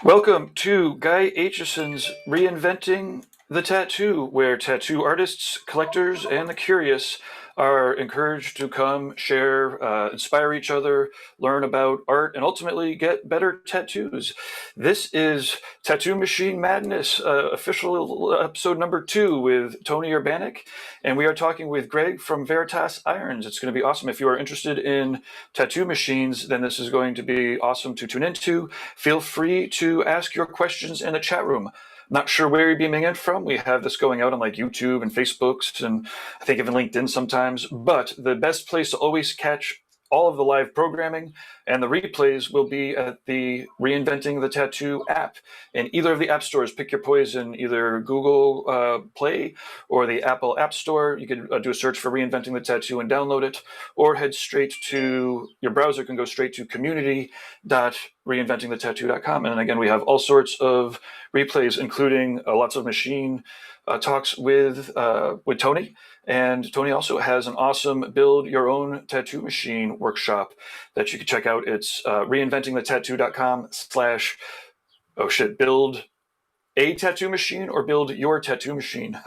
Welcome to Guy Aitchison's Reinventing the Tattoo, where tattoo artists, collectors, and the curious are encouraged to come share, inspire each other, learn about art, and ultimately get better tattoos. This is Tattoo Machine Madness, official episode number 2 with Tony Urbanek, and we are talking with Greg from Veritas Irons. It's going to be awesome. If you are interested in tattoo machines, then this is going to be awesome to tune into. Feel free to ask your questions in the chat room. Not sure where you're beaming in from. We have this going out on like YouTube and Facebooks and I think even LinkedIn sometimes. But the best place to always catch all of the live programming and the replays will be at the Reinventing the Tattoo app. In either of the app stores, pick your poison, either Google Play or the Apple App Store. You can do a search for Reinventing the Tattoo and download it, or head straight to your browser, can go straight to community.reinventingthetattoo.com. And again, we have all sorts of replays, including lots of machine talks with Tony. And Tony also has an awesome build your own tattoo machine workshop that you can check out. It's reinventingthetattoo.com/build a tattoo machine or build your tattoo machine.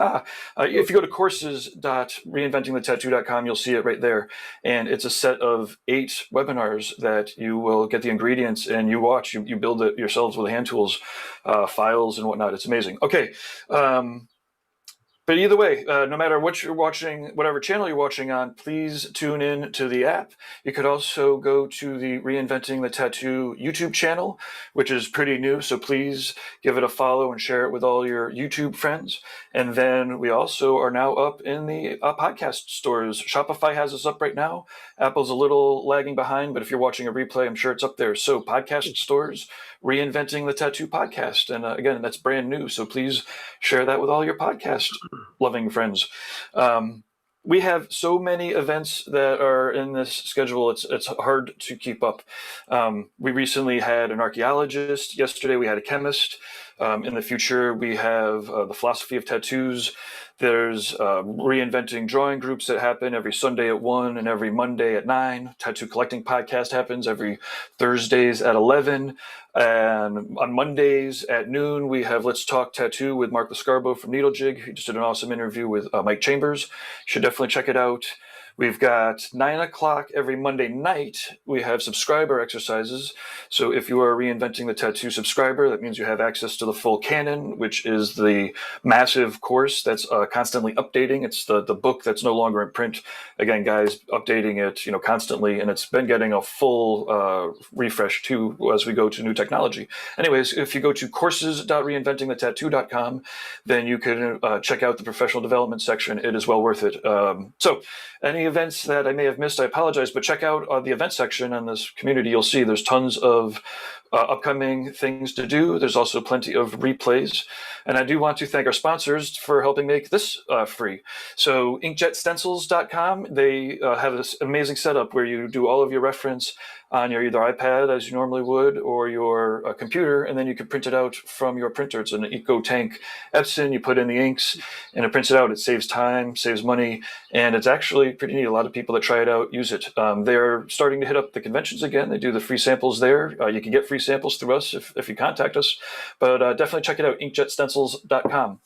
If you go to courses.reinventingthetattoo.com, you'll see it right there. And it's a set of 8 webinars that you will get the ingredients and you watch, you build it yourselves with hand tools, files and whatnot. It's amazing. Okay. But either way, no matter what you're watching, whatever channel you're watching on, please tune in to the app. You could also go to the Reinventing the Tattoo YouTube channel, which is pretty new. So please give it a follow and share it with all your YouTube friends. And then we also are now up in the podcast stores. Shopify has us up right now. Apple's a little lagging behind, but if you're watching a replay, I'm sure it's up there. So podcast stores, Reinventing the Tattoo podcast. And again, that's brand new. So please share that with all your podcast loving friends. We have so many events that are in this schedule. It's hard to keep up. We recently had an archaeologist. Yesterday we had a chemist. In the future we have the Philosophy of Tattoos. There's reinventing drawing groups that happen every Sunday at 1 and every Monday at 9. Tattoo Collecting Podcast happens every Thursdays at 11. And on Mondays at noon, we have Let's Talk Tattoo with Mark Lascarbo from Needle Jig. He just did an awesome interview with Mike Chambers. You should definitely check it out. We've got 9 o'clock every Monday night. We have subscriber exercises. So if you are a Reinventing the Tattoo subscriber, that means you have access to the full canon, which is the massive course that's constantly updating. It's the book that's no longer in print. Again, guys, updating it, constantly, and it's been getting a full refresh too as we go to new technology. Anyways, if you go to courses.reinventingthetattoo.com, then you can check out the professional development section. It is well worth it. So any events that I may have missed, I apologize, but check out the event section on this community. You'll see there's tons of upcoming things to do. There's also plenty of replays. And I do want to thank our sponsors for helping make this free. So inkjetstencils.com, they have this amazing setup where you do all of your reference on your either iPad as you normally would or your computer, and then you can print it out from your printer. It's an EcoTank Epson. You put in the inks and it prints it out. It saves time, saves money, and it's actually pretty neat. A lot of people that try it out use it. They're starting to hit up the conventions again. They do the free samples there. You can get free samples through us if you contact us, but definitely check it out, inkjetstencils.com.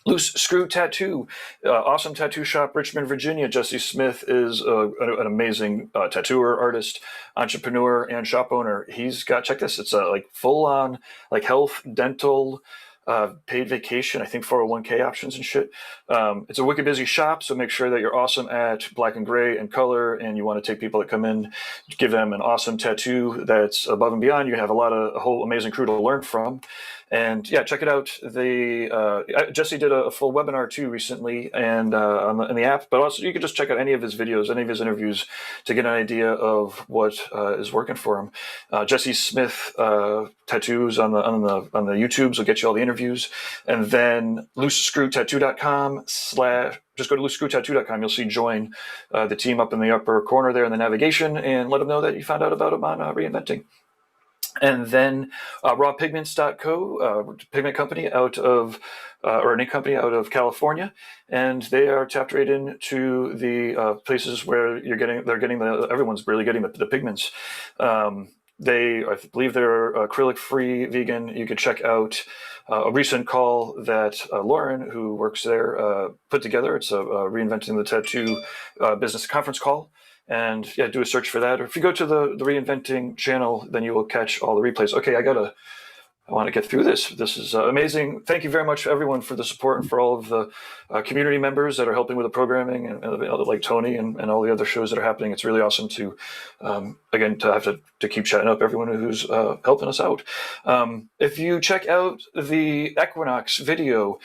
Loose Screw Tattoo, awesome tattoo shop, Richmond, Virginia. Jesse Smith is an amazing tattooer, artist, entrepreneur, and shop owner. He's got, check this, it's like full on like health, dental, paid vacation, I think 401k options and shit. It's a wicked busy shop, so make sure that you're awesome at black and gray and color, and you want to take people that come in, give them an awesome tattoo that's above and beyond. You have a whole amazing crew to learn from. And yeah, check it out. Jesse did a full webinar too recently, and in the app. But also, you can just check out any of his videos, any of his interviews, to get an idea of what is working for him. Jesse Smith tattoos on the YouTubes will get you all the interviews, and then loosescrewtattoo.com/ just go to loosescrewtattoo.com. You'll see join the team up in the upper corner there in the navigation, and let them know that you found out about them on Reinventing. And then rawpigments.co, pigment company out of, or an ink company out of California. And they are tapped right into the places where everyone's really getting the pigments. I believe they're acrylic-free, vegan. You could check out a recent call that Lauren, who works there, put together. It's a Reinventing the Tattoo business conference call. And yeah, do a search for that. Or if you go to the Reinventing channel, then you will catch all the replays. Okay, I want to get through this. This is amazing. Thank you very much, everyone, for the support and for all of the community members that are helping with the programming, and like Tony and all the other shows that are happening. It's really awesome to, again, to have to keep chatting up everyone who's helping us out. If you check out the Equinox video,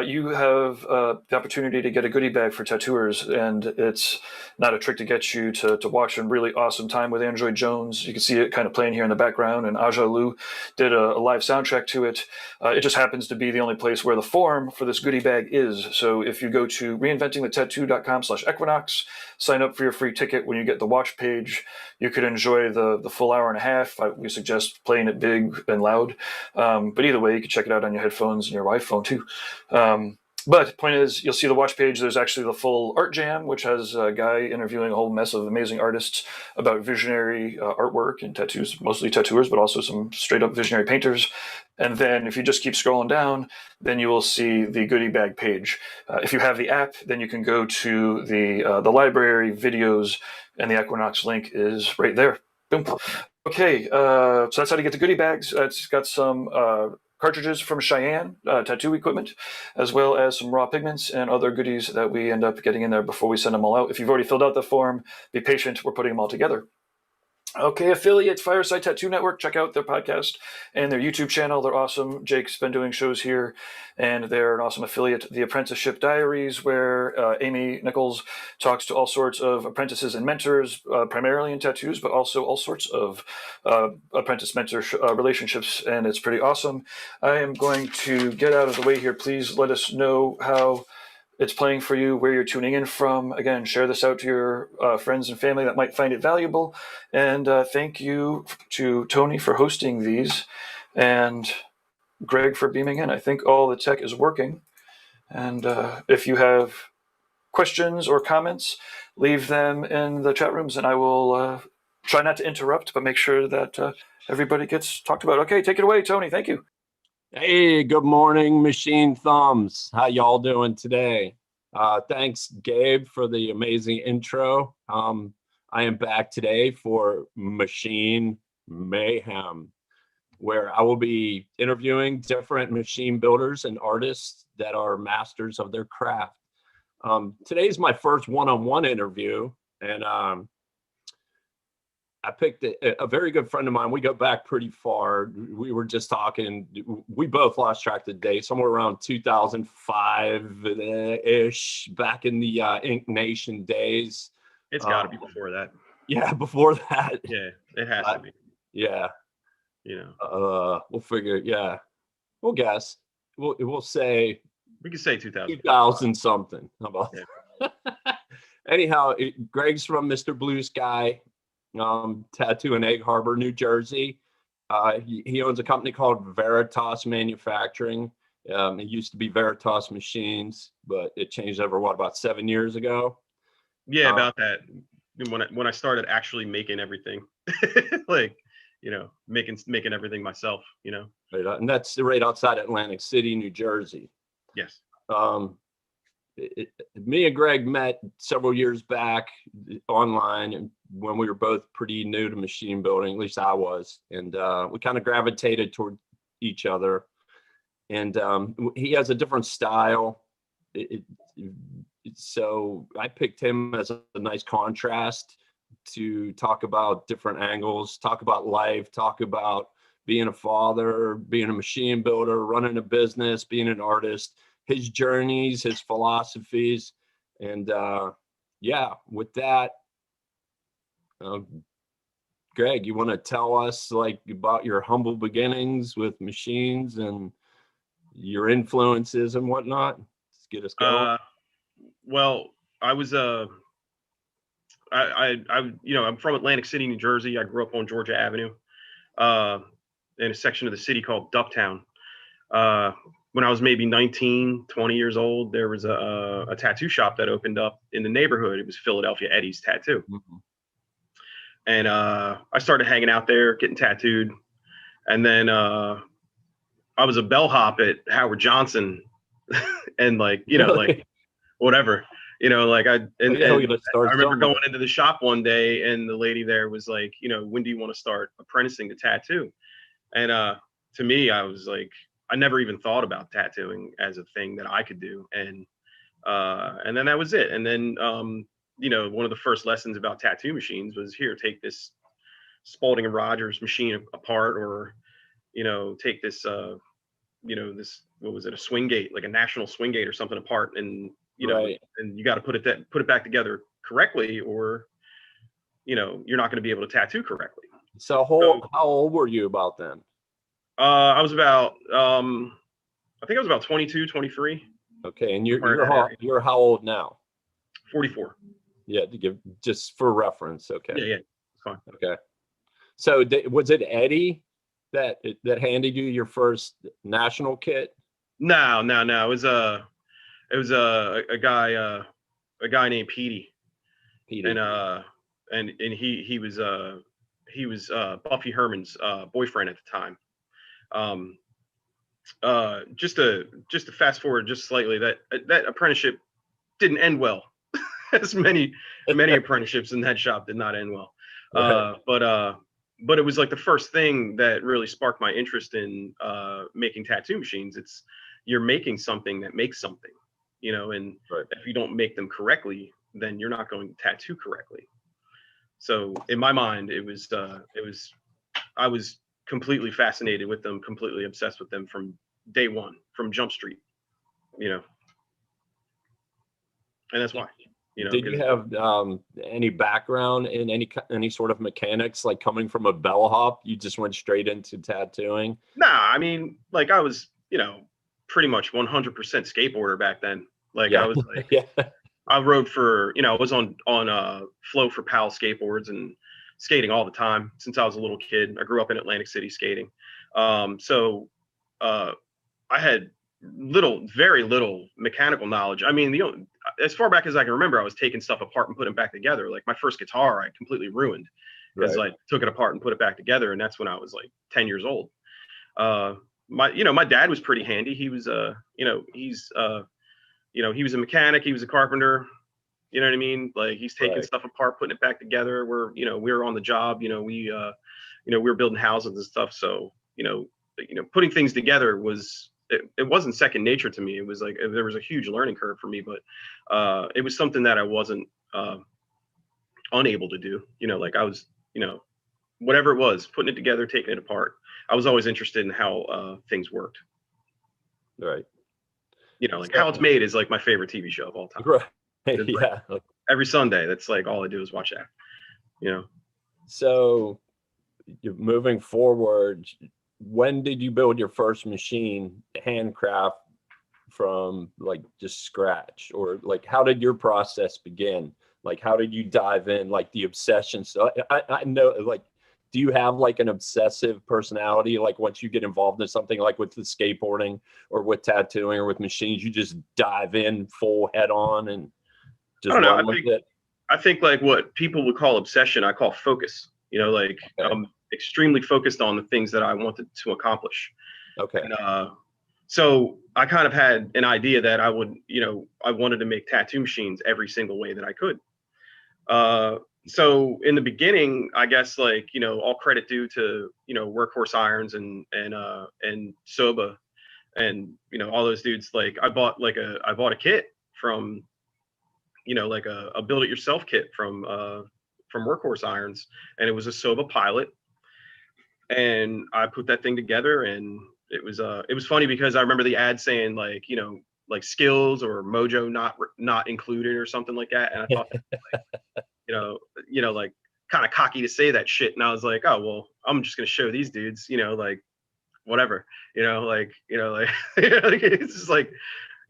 you have the opportunity to get a goodie bag for tattooers, and it's not a trick to get you to watch a really awesome time with Android Jones. You can see it kind of playing here in the background, and Aja Lu did a live soundtrack to it. It just happens to be the only place where the form for this goodie bag is. So if you go to reinventingthetattoo.com/equinox, sign up for your free ticket. When you get the watch page, you could enjoy the full hour and a half. We suggest playing it big and loud. But either way, you can check it out on your headphones and your iPhone too. But point is, you'll see the watch page. There's actually the full art jam, which has a guy interviewing a whole mess of amazing artists about visionary artwork and tattoos, mostly tattooers, but also some straight up visionary painters. And then if you just keep scrolling down, then you will see the goodie bag page. If you have the app, then you can go to the library videos, and the Equinox link is right there. Boom. Okay, so that's how to get the goodie bags. It's got some cartridges from Cheyenne, tattoo equipment, as well as some raw pigments and other goodies that we end up getting in there before we send them all out. If you've already filled out the form, be patient. We're putting them all together. Okay, affiliates, Fireside Tattoo Network. Check out their podcast and their YouTube channel. They're awesome. Jake's been doing shows here, and they're an awesome affiliate. The Apprenticeship Diaries, where Amy Nichols talks to all sorts of apprentices and mentors, primarily in tattoos, but also all sorts of apprentice-mentor relationships, and it's pretty awesome. I am going to get out of the way here. Please let us know how it's playing for you, where you're tuning in from. Again, share this out to your friends and family that might find it valuable. And thank you to Tony for hosting these, and Greg for beaming in. I think all the tech is working. And if you have questions or comments, leave them in the chat rooms, and I will try not to interrupt, but make sure that everybody gets talked about. Okay, take it away, Tony. Thank you. Hey, good morning, Machine Thumbs. How y'all doing today? Thanks, Gabe, for the amazing intro. I am back today for Machine Mayhem, where I will be interviewing different machine builders and artists that are masters of their craft. Today's my first one-on-one interview, and I picked a very good friend of mine. We go back pretty far. We were just talking. We both lost track of the date, somewhere around 2005-ish, back in the Ink Nation days. It's got to be before that. Yeah, before that. Yeah, it has to be. Yeah. You know. We'll figure. Yeah, we'll guess. We'll say. We could say 2000. 2000 something. How about that? Anyhow, Greg's from Mr. Blue Sky. Tattoo in Egg Harbor, New Jersey. He owns a company called Veritas Manufacturing. It used to be Veritas Machines, but it changed over about 7 years ago. Yeah, about that. When I started actually making everything, like, you know, making everything myself, you know. Right, and that's right outside Atlantic City, New Jersey. Yes. Me and Greg met several years back online, and when we were both pretty new to machine building, at least I was, and we kind of gravitated toward each other. And he has a different style, so I picked him as a nice contrast to talk about different angles, talk about life, talk about being a father, being a machine builder, running a business, being an artist, his journeys, his philosophies. And yeah, with that, Greg, you want to tell us like about your humble beginnings with machines and your influences and whatnot? Let's get us going. Well, I was you know, I'm from Atlantic City, New Jersey. I grew up on Georgia Avenue, in a section of the city called Ducktown. When I was maybe 19, 20 years old, there was a tattoo shop that opened up in the neighborhood. It was Philadelphia Eddie's Tattoo. Mm-hmm. and I started hanging out there, getting tattooed, and then I was a bellhop at Howard Johnson, and like like whatever, like I remember going into the shop one day, and the lady there was like, when do you want to start apprenticing to tattoo? And to me, I was like, I never even thought about tattooing as a thing that I could do, and then that was it. And then one of the first lessons about tattoo machines was, here, take this Spalding and Rogers machine apart, or take this this, what was it, a swing gate, like a National swing gate or something apart, and and you got to put it back together correctly, or you're not going to be able to tattoo correctly. So how old were you about then? I was about I think I was about 22, 23. Okay, and you're how old now? 44. Yeah, to give just for reference. Okay. Yeah, fine. Okay. So was it Eddie that handed you your first national kit? No. It was a guy named Petey. And he was Buffy Herman's boyfriend at the time. Just to fast forward just slightly, that apprenticeship didn't end well. As many apprenticeships in that shop did not end well. Right. But it was like the first thing that really sparked my interest in making tattoo machines. You're making something that makes something, and right. If you don't make them correctly, then you're not going to tattoo correctly. So in my mind, I was completely fascinated with them, completely obsessed with them from day one, from Jump Street, and that's why. Did you have any background in any sort of mechanics, like coming from a bellhop? You just went straight into tattooing? Nah, I mean, like I was, pretty much 100% skateboarder back then. Like I was like, I rode for, I was on Flow for Pal skateboards and skating all the time since I was a little kid. I grew up in Atlantic City skating. So I had very little mechanical knowledge. I mean, as far back as I can remember, I was taking stuff apart and putting it back together. Like my first guitar, I completely ruined because I took it apart and put it back together. And that's when I was like 10 years old. My dad was pretty handy. He was, he was a mechanic. He was a carpenter. You know what I mean? Like he's taking stuff apart, putting it back together. We were on the job. We were building houses and stuff. So putting things together was. It wasn't second nature to me. It was like there was a huge learning curve for me, but it was something that I wasn't unable to do. Like I was, whatever it was, putting it together, taking it apart. I was always interested in how things worked. Right. Like How It's Made is like my favorite TV show of all time. Right. Yeah. Like, every Sunday, that's like all I do is watch that. So moving forward, when did you build your first machine, handcraft, from like just scratch, or like how did your process begin? Like how did you dive in, like the obsession? So I know, like, do you have like an obsessive personality? Like once you get involved in something, like with the skateboarding or with tattooing or with machines, you just dive in full head on and just run with it? I think like what people would call obsession, I call focus. Like extremely focused on the things that I wanted to accomplish. Okay. And, so I kind of had an idea that I would, I wanted to make tattoo machines every single way that I could. So in the beginning, I guess like, all credit due to, Workhorse Irons and Soba and, all those dudes. Like I bought a kit from, like a build it yourself kit from Workhorse Irons, and it was a Soba Pilot. And I put that thing together, and it was funny because I remember the ad saying like, like skills or mojo not included or something like that. And I thought, like, like kind of cocky to say that shit. And I was like, oh, well, I'm just going to show these dudes, like whatever, like it's just like,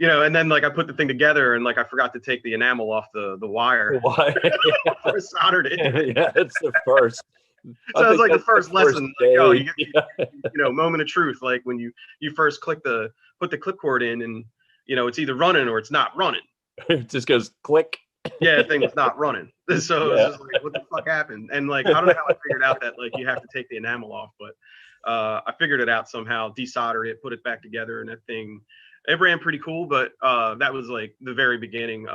and then like I put the thing together and like I forgot to take the enamel off the wire. I soldered it. Yeah, it's the first. So it was like the first lesson. Like, oh, you get, moment of truth. Like when you first put the clip cord in, and it's either running or it's not running. It just goes click. Yeah, the thing was not running. So it was just like, what the fuck happened? And like, I don't know how I figured out that like you have to take the enamel off, but I figured it out somehow, desoldered it, put it back together, and that thing, it ran pretty cool. But that was like the very beginning.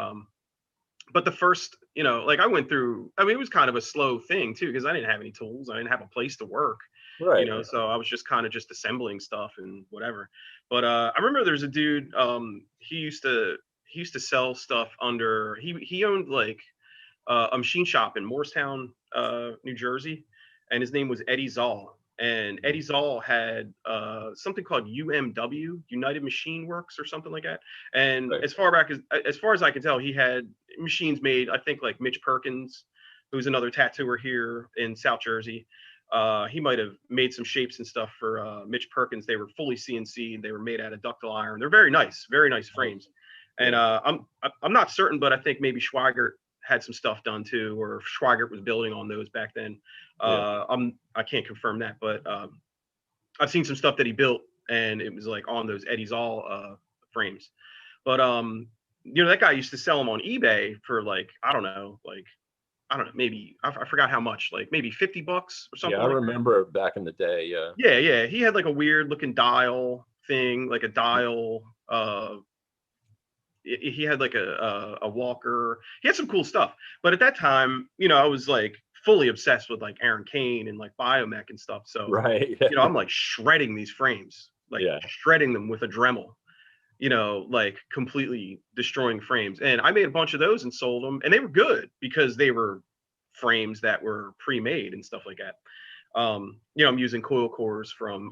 But the first, like I went through, I mean, it was kind of a slow thing too, because I didn't have any tools. I didn't have a place to work, Right. so I was just kind of just assembling stuff and whatever. But I remember there's a dude, he used to sell stuff under, he owned like a machine shop in Morristown, New Jersey, and his name was Eddie Zoll. And Eddie Zoll had something called UMW, United Machine Works, or something like that. And Right. as far as I can tell, he had machines made. I think like Mitch Perkins, who's another tattooer here in South Jersey. He might have made some shapes and stuff for Mitch Perkins. They were fully CNC. They were made out of ductile iron. They're very nice frames. And I'm not certain, but I think maybe Schweigert had some stuff done too, or Schweigert was building on those back then. I can't confirm that, but I've seen some stuff that he built, and it was like on those Eddie Zoll frames. But that guy used to sell them on eBay for like I don't know, maybe I forgot how much, like maybe $50 or something. Yeah, I remember back in the day. Yeah. Yeah. He had like a weird looking dial thing, like a dial. He had like a walker. He had some cool stuff. But at that time, I was like fully obsessed with like Aaron Kane and like Biomech and stuff. So Right. I'm like shredding these frames, like shredding them with a Dremel, like completely destroying frames. And I made a bunch of those and sold them, and they were good because they were frames that were pre-made and stuff like that. I'm using coil cores from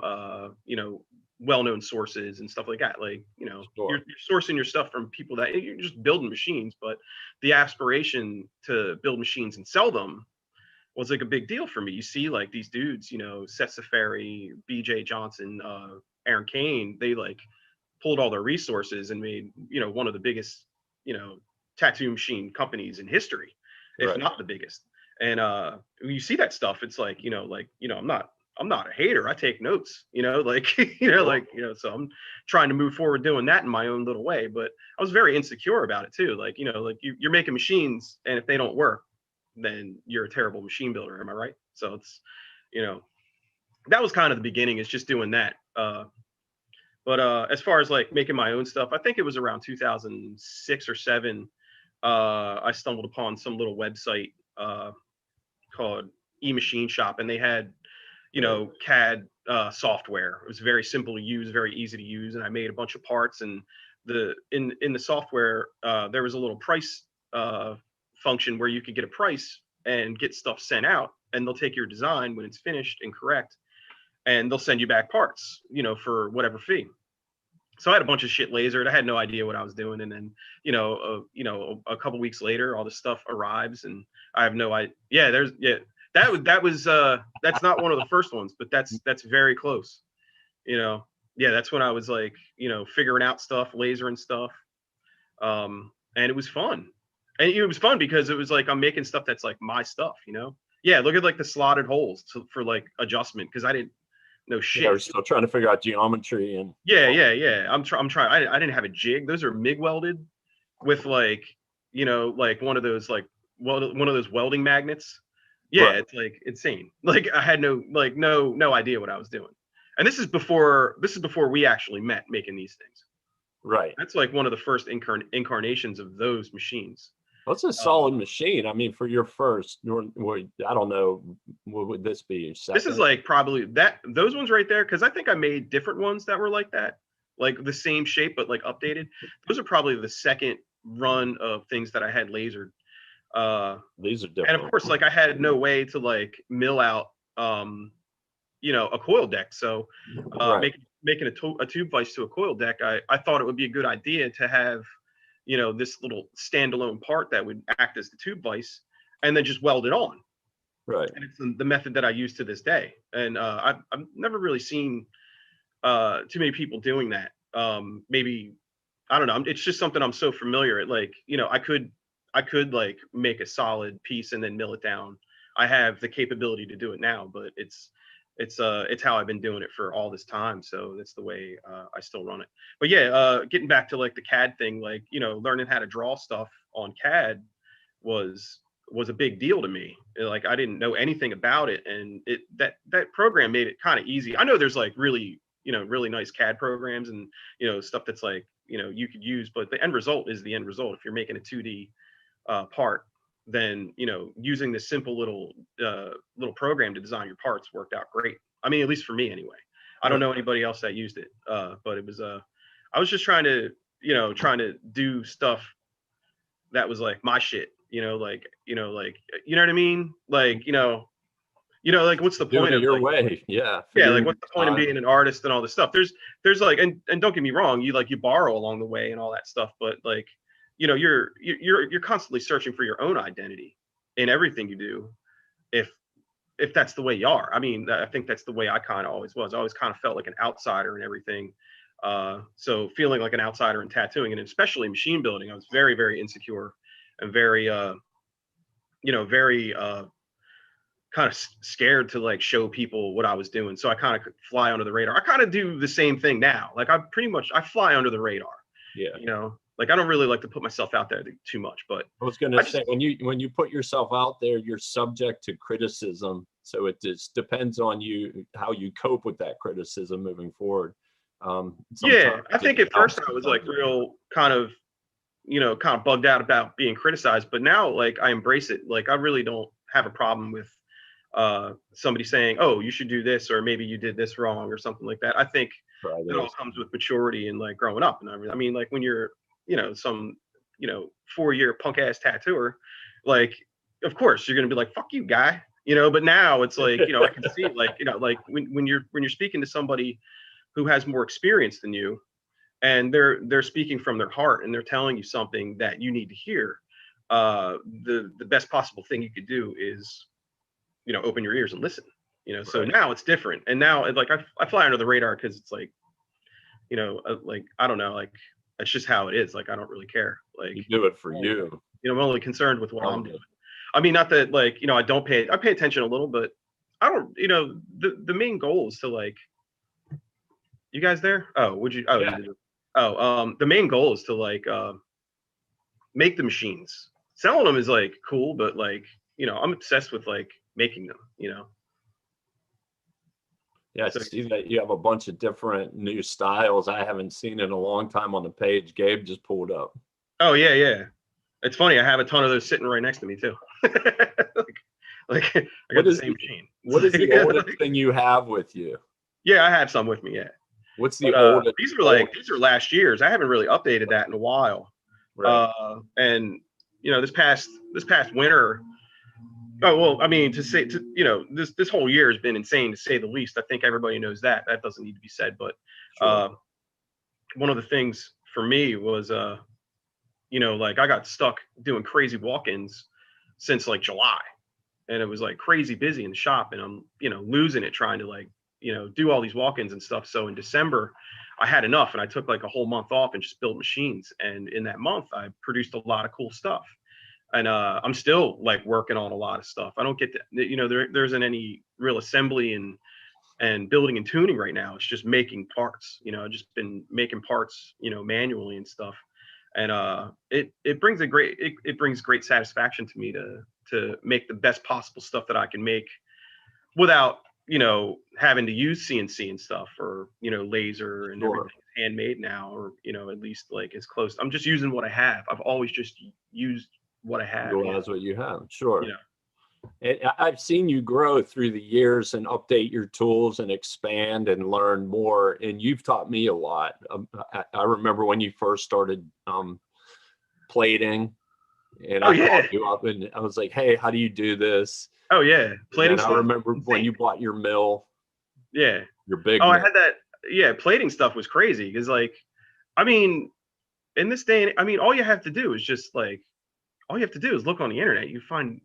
well-known sources and stuff like that. Like, Sure. you're sourcing your stuff from people that you're just building machines, but the aspiration to build machines and sell them was like a big deal for me. You see like these dudes, Seth Safari, BJ Johnson, Aaron Kane, they like pulled all their resources and made, one of the biggest, tattoo machine companies in history, if not the biggest. And when you see that stuff, it's like, I'm not a hater. I take notes, so I'm trying to move forward doing that in my own little way. But I was very insecure about it too. Like, you're making machines, and if they don't work, then you're a terrible machine builder. Am I right? So it's, that was kind of the beginning, is just doing that. But as far as like making my own stuff, I think it was around 2006 or 7. I stumbled upon some little website called eMachine Shop, and they had, CAD software. It was very simple to use, very easy to use, and I made a bunch of parts. And in the software, there was a little price function where you could get a price and get stuff sent out, and they'll take your design when it's finished and correct, and they'll send you back parts, for whatever fee. So I had a bunch of shit lasered. I had no idea what I was doing. And then, a couple weeks later, all this stuff arrives, and I have no idea. Yeah, that's not one of the first ones, but that's very close. That's when I was like, figuring out stuff, lasering stuff. And it was fun. And it was fun because it was like, I'm making stuff that's like my stuff, Yeah, look at like the slotted holes for like adjustment, because I didn't know shit. We're still trying to figure out geometry and. Yeah. I'm trying. I didn't have a jig. Those are MIG welded with like, like one of those welding magnets. Yeah, right. It's like insane. Like I had no idea what I was doing. And this is before we actually met making these things. Right. That's like one of the first incarnations of those machines. What's a solid machine? I mean, for your first, I don't know, what would this be? This is like probably those ones right there, because I think I made different ones that were like that, like the same shape but like updated. Those are probably the second run of things that I had lasered. These are different. And of course, like I had no way to like mill out, a coil deck. So making a tube vise to a coil deck, I thought it would be a good idea to have, this little standalone part that would act as the tube vise, and then just weld it on. Right. And it's the method that I use to this day. And I've never really seen too many people doing that. Maybe, I don't know. It's just something I'm so familiar. Like, I could like make a solid piece and then mill it down. I have the capability to do it now, but it's how I've been doing it for all this time. So that's the way I still run it. But yeah, getting back to like the CAD thing, like, learning how to draw stuff on CAD was a big deal to me. Like I didn't know anything about it, and that program made it kind of easy. I know there's like really really nice CAD programs and stuff that's like you could use, but the end result is the end result. If you're making a 2D part, then using this simple little program to design your parts worked out great. I mean, at least for me anyway. I don't know anybody else that used it, but it was I was just trying to do stuff that was like my shit, like you know what I mean, like like what's the point of your like, way? Yeah, like what's the point of being an artist and all this stuff? There's like, and don't get me wrong, you borrow along the way and all that stuff, but like you're constantly searching for your own identity in everything you do, if that's the way you are. I mean, I think that's the way I kind of always was. I always kind of felt like an outsider and everything. So feeling like an outsider in tattooing, and especially machine building, I was very, very insecure and very, very kind of scared to like show people what I was doing. So I kind of fly under the radar. I kind of do the same thing now. Like I fly under the radar. Yeah. Like I don't really like to put myself out there too much, but I was going to say, when you put yourself out there, you're subject to criticism. So it just depends on you, how you cope with that criticism moving forward. Yeah, I think at first I was like real kind of bugged out about being criticized, but now like I embrace it. Like I really don't have a problem with somebody saying, oh, you should do this, or maybe you did this wrong or something like that. I think it all comes with maturity and like growing up. And I mean, like when you're some 4-year punk ass tattooer, like of course you're gonna be like, fuck you, guy, but now it's like I can see like like when you're speaking to somebody who has more experience than you, and they're speaking from their heart and they're telling you something that you need to hear, the best possible thing you could do is open your ears and listen. So now it's different, and now like I fly under the radar because it's like like I don't know, like it's just how it is. Like I don't really care. Like you do it for you. I'm only concerned with what I'm doing. I mean, not that like I pay attention a little, but I don't. The main goal is to like. You guys there? Oh, would you? Oh, yeah. The main goal is to like make the machines. Selling them is like cool, but like I'm obsessed with like making them. Yeah, I see that you have a bunch of different new styles I haven't seen in a long time on the page. Gabe just pulled up. Oh yeah. It's funny. I have a ton of those sitting right next to me too. like I got the same machine. What is the oldest thing you have with you? Yeah, I have some with me. Yeah. What's the oldest? These are last year's. I haven't really updated that in a while. Right. And this past winter. Oh well, I mean, this whole year has been insane to say the least. I think everybody knows that. That doesn't need to be said. But sure. One of the things for me was like I got stuck doing crazy walk-ins since like July, and it was like crazy busy in the shop, and I'm losing it trying to like do all these walk-ins and stuff. So in December I had enough, and I took like a whole month off and just built machines, and in that month I produced a lot of cool stuff. And I'm still like working on a lot of stuff. I don't get to, there isn't any real assembly and building and tuning right now. It's just making parts. I've just been making parts, manually and stuff. And it brings great satisfaction to me to make the best possible stuff that I can make without having to use CNC and stuff, or laser and everything handmade now, or at least like as close. I'm just using what I have. I've always just used what I have. That's what you have. Sure. I've seen you grow through the years and update your tools and expand and learn more. And you've taught me a lot. I remember when you first started plating, and I called you up and I was like, "Hey, how do you do this?" Oh yeah, plating. I remember when you bought your mill. Yeah, your big. Oh, mill. I had that. Yeah, plating stuff was crazy because, like, I mean, in this day, and I mean, all you have to do is just like. All you have to do is look on the internet. You find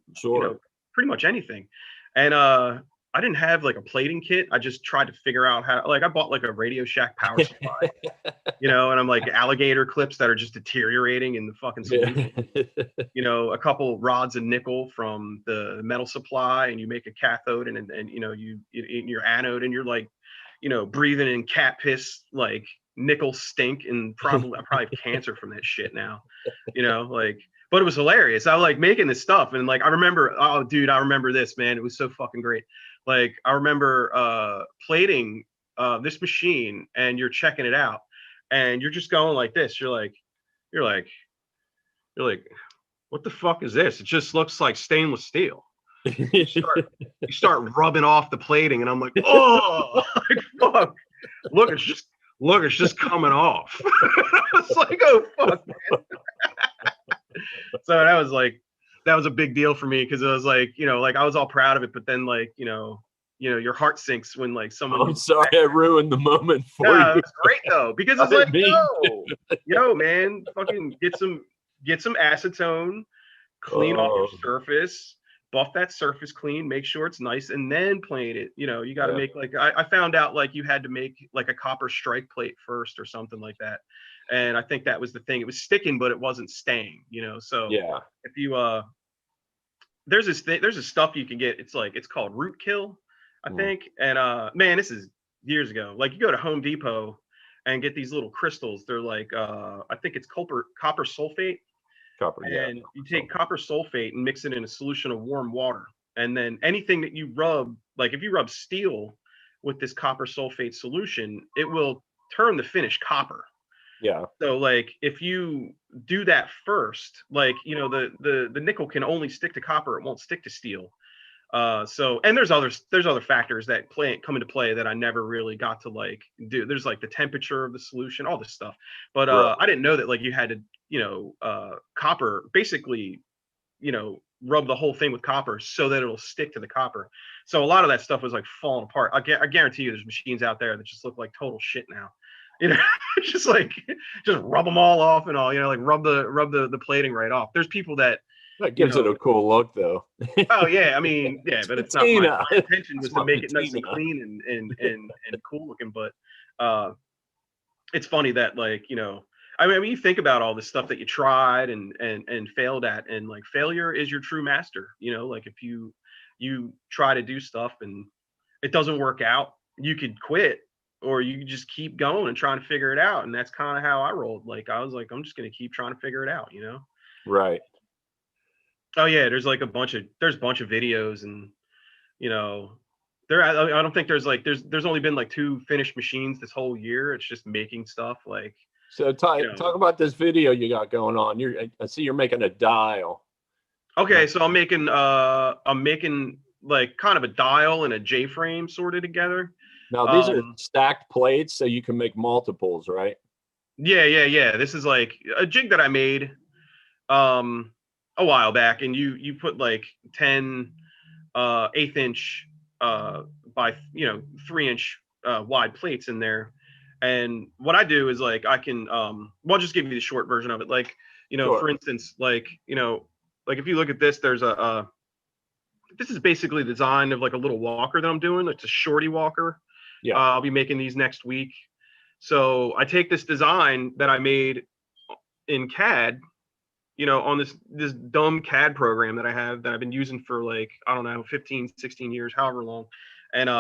pretty much anything. And I didn't have like a plating kit. I just tried to figure out how. Like I bought like a Radio Shack power supply, and I'm like alligator clips that are just deteriorating in the fucking solution. A couple rods of nickel from the metal supply, and you make a cathode and you in your anode, and you're like, breathing in cat piss like nickel stink, and I probably have cancer from that shit now. Like. but it was hilarious. I was like making this stuff, and like I remember, oh dude, I remember this, man. It was so fucking great. Like I remember plating this machine, and you're checking it out, and you're just going like this. You're like, what the fuck is this? It just looks like stainless steel. You start rubbing off the plating, and I'm like, oh, like, fuck. Look, it's just coming off. It's like, oh fuck, man. So that was a big deal for me, because it was like, like I was all proud of it, but then like, your heart sinks when like someone. I'm sorry I ruined the moment for you. It's great though, because it's like, yo, man, fucking get some acetone, clean off your surface, buff that surface clean, make sure it's nice, and then plate it. You got to make like, I found out like you had to make like a copper strike plate first or something like that. And I think that was the thing. It was sticking, but it wasn't staying, So yeah, if you there's this stuff you can get. It's called root kill, I think. And man, this is years ago. Like you go to Home Depot and get these little crystals. They're like I think it's copper sulfate. And you take copper sulfate and mix it in a solution of warm water. And then anything that you rub, like if you rub steel with this copper sulfate solution, it will turn the finish copper. Yeah. So like if you do that first, like, the nickel can only stick to copper, it won't stick to steel. So, and there's other factors that come into play that I never really got to like do. There's like the temperature of the solution, all this stuff. But I didn't know that like you had to, copper basically, rub the whole thing with copper so that it'll stick to the copper. So a lot of that stuff was like falling apart. I guarantee you there's machines out there that just look like total shit now. Just rub them all off and all, like rub the plating right off. There's people that gives it a cool look though. Oh yeah, I mean, yeah, but it's not my intention was to make it nice and clean and cool looking. But it's funny that like, I mean, you think about all this stuff that you tried and failed at, and like failure is your true master. Like if you try to do stuff and it doesn't work out, you could quit, or you just keep going and trying to figure it out. And that's kind of how I rolled. Like I was like, I'm just gonna keep trying to figure it out. Right. Oh yeah, there's a bunch of videos, and I don't think there's only been like 2 finished machines this whole year. It's just making stuff like. So talk about this video you got going on. I see you're making a dial. Okay, so I'm making like kind of a dial and a J-frame sorted together. Now these are stacked plates, so you can make multiples, right? Yeah. This is like a jig that I made a while back, and you put like 10 1/8 inch by 3-inch wide plates in there. And what I do is like I can well, I'll just give you the short version of it. Like sure. For instance, like like if you look at this, there's this is basically the design of like a little walker that I'm doing. It's a shorty walker. Yeah. I'll be making these next week. So I take this design that I made in CAD, on this dumb CAD program that I have that I've been using for like, I don't know, 15, 16 years, however long. And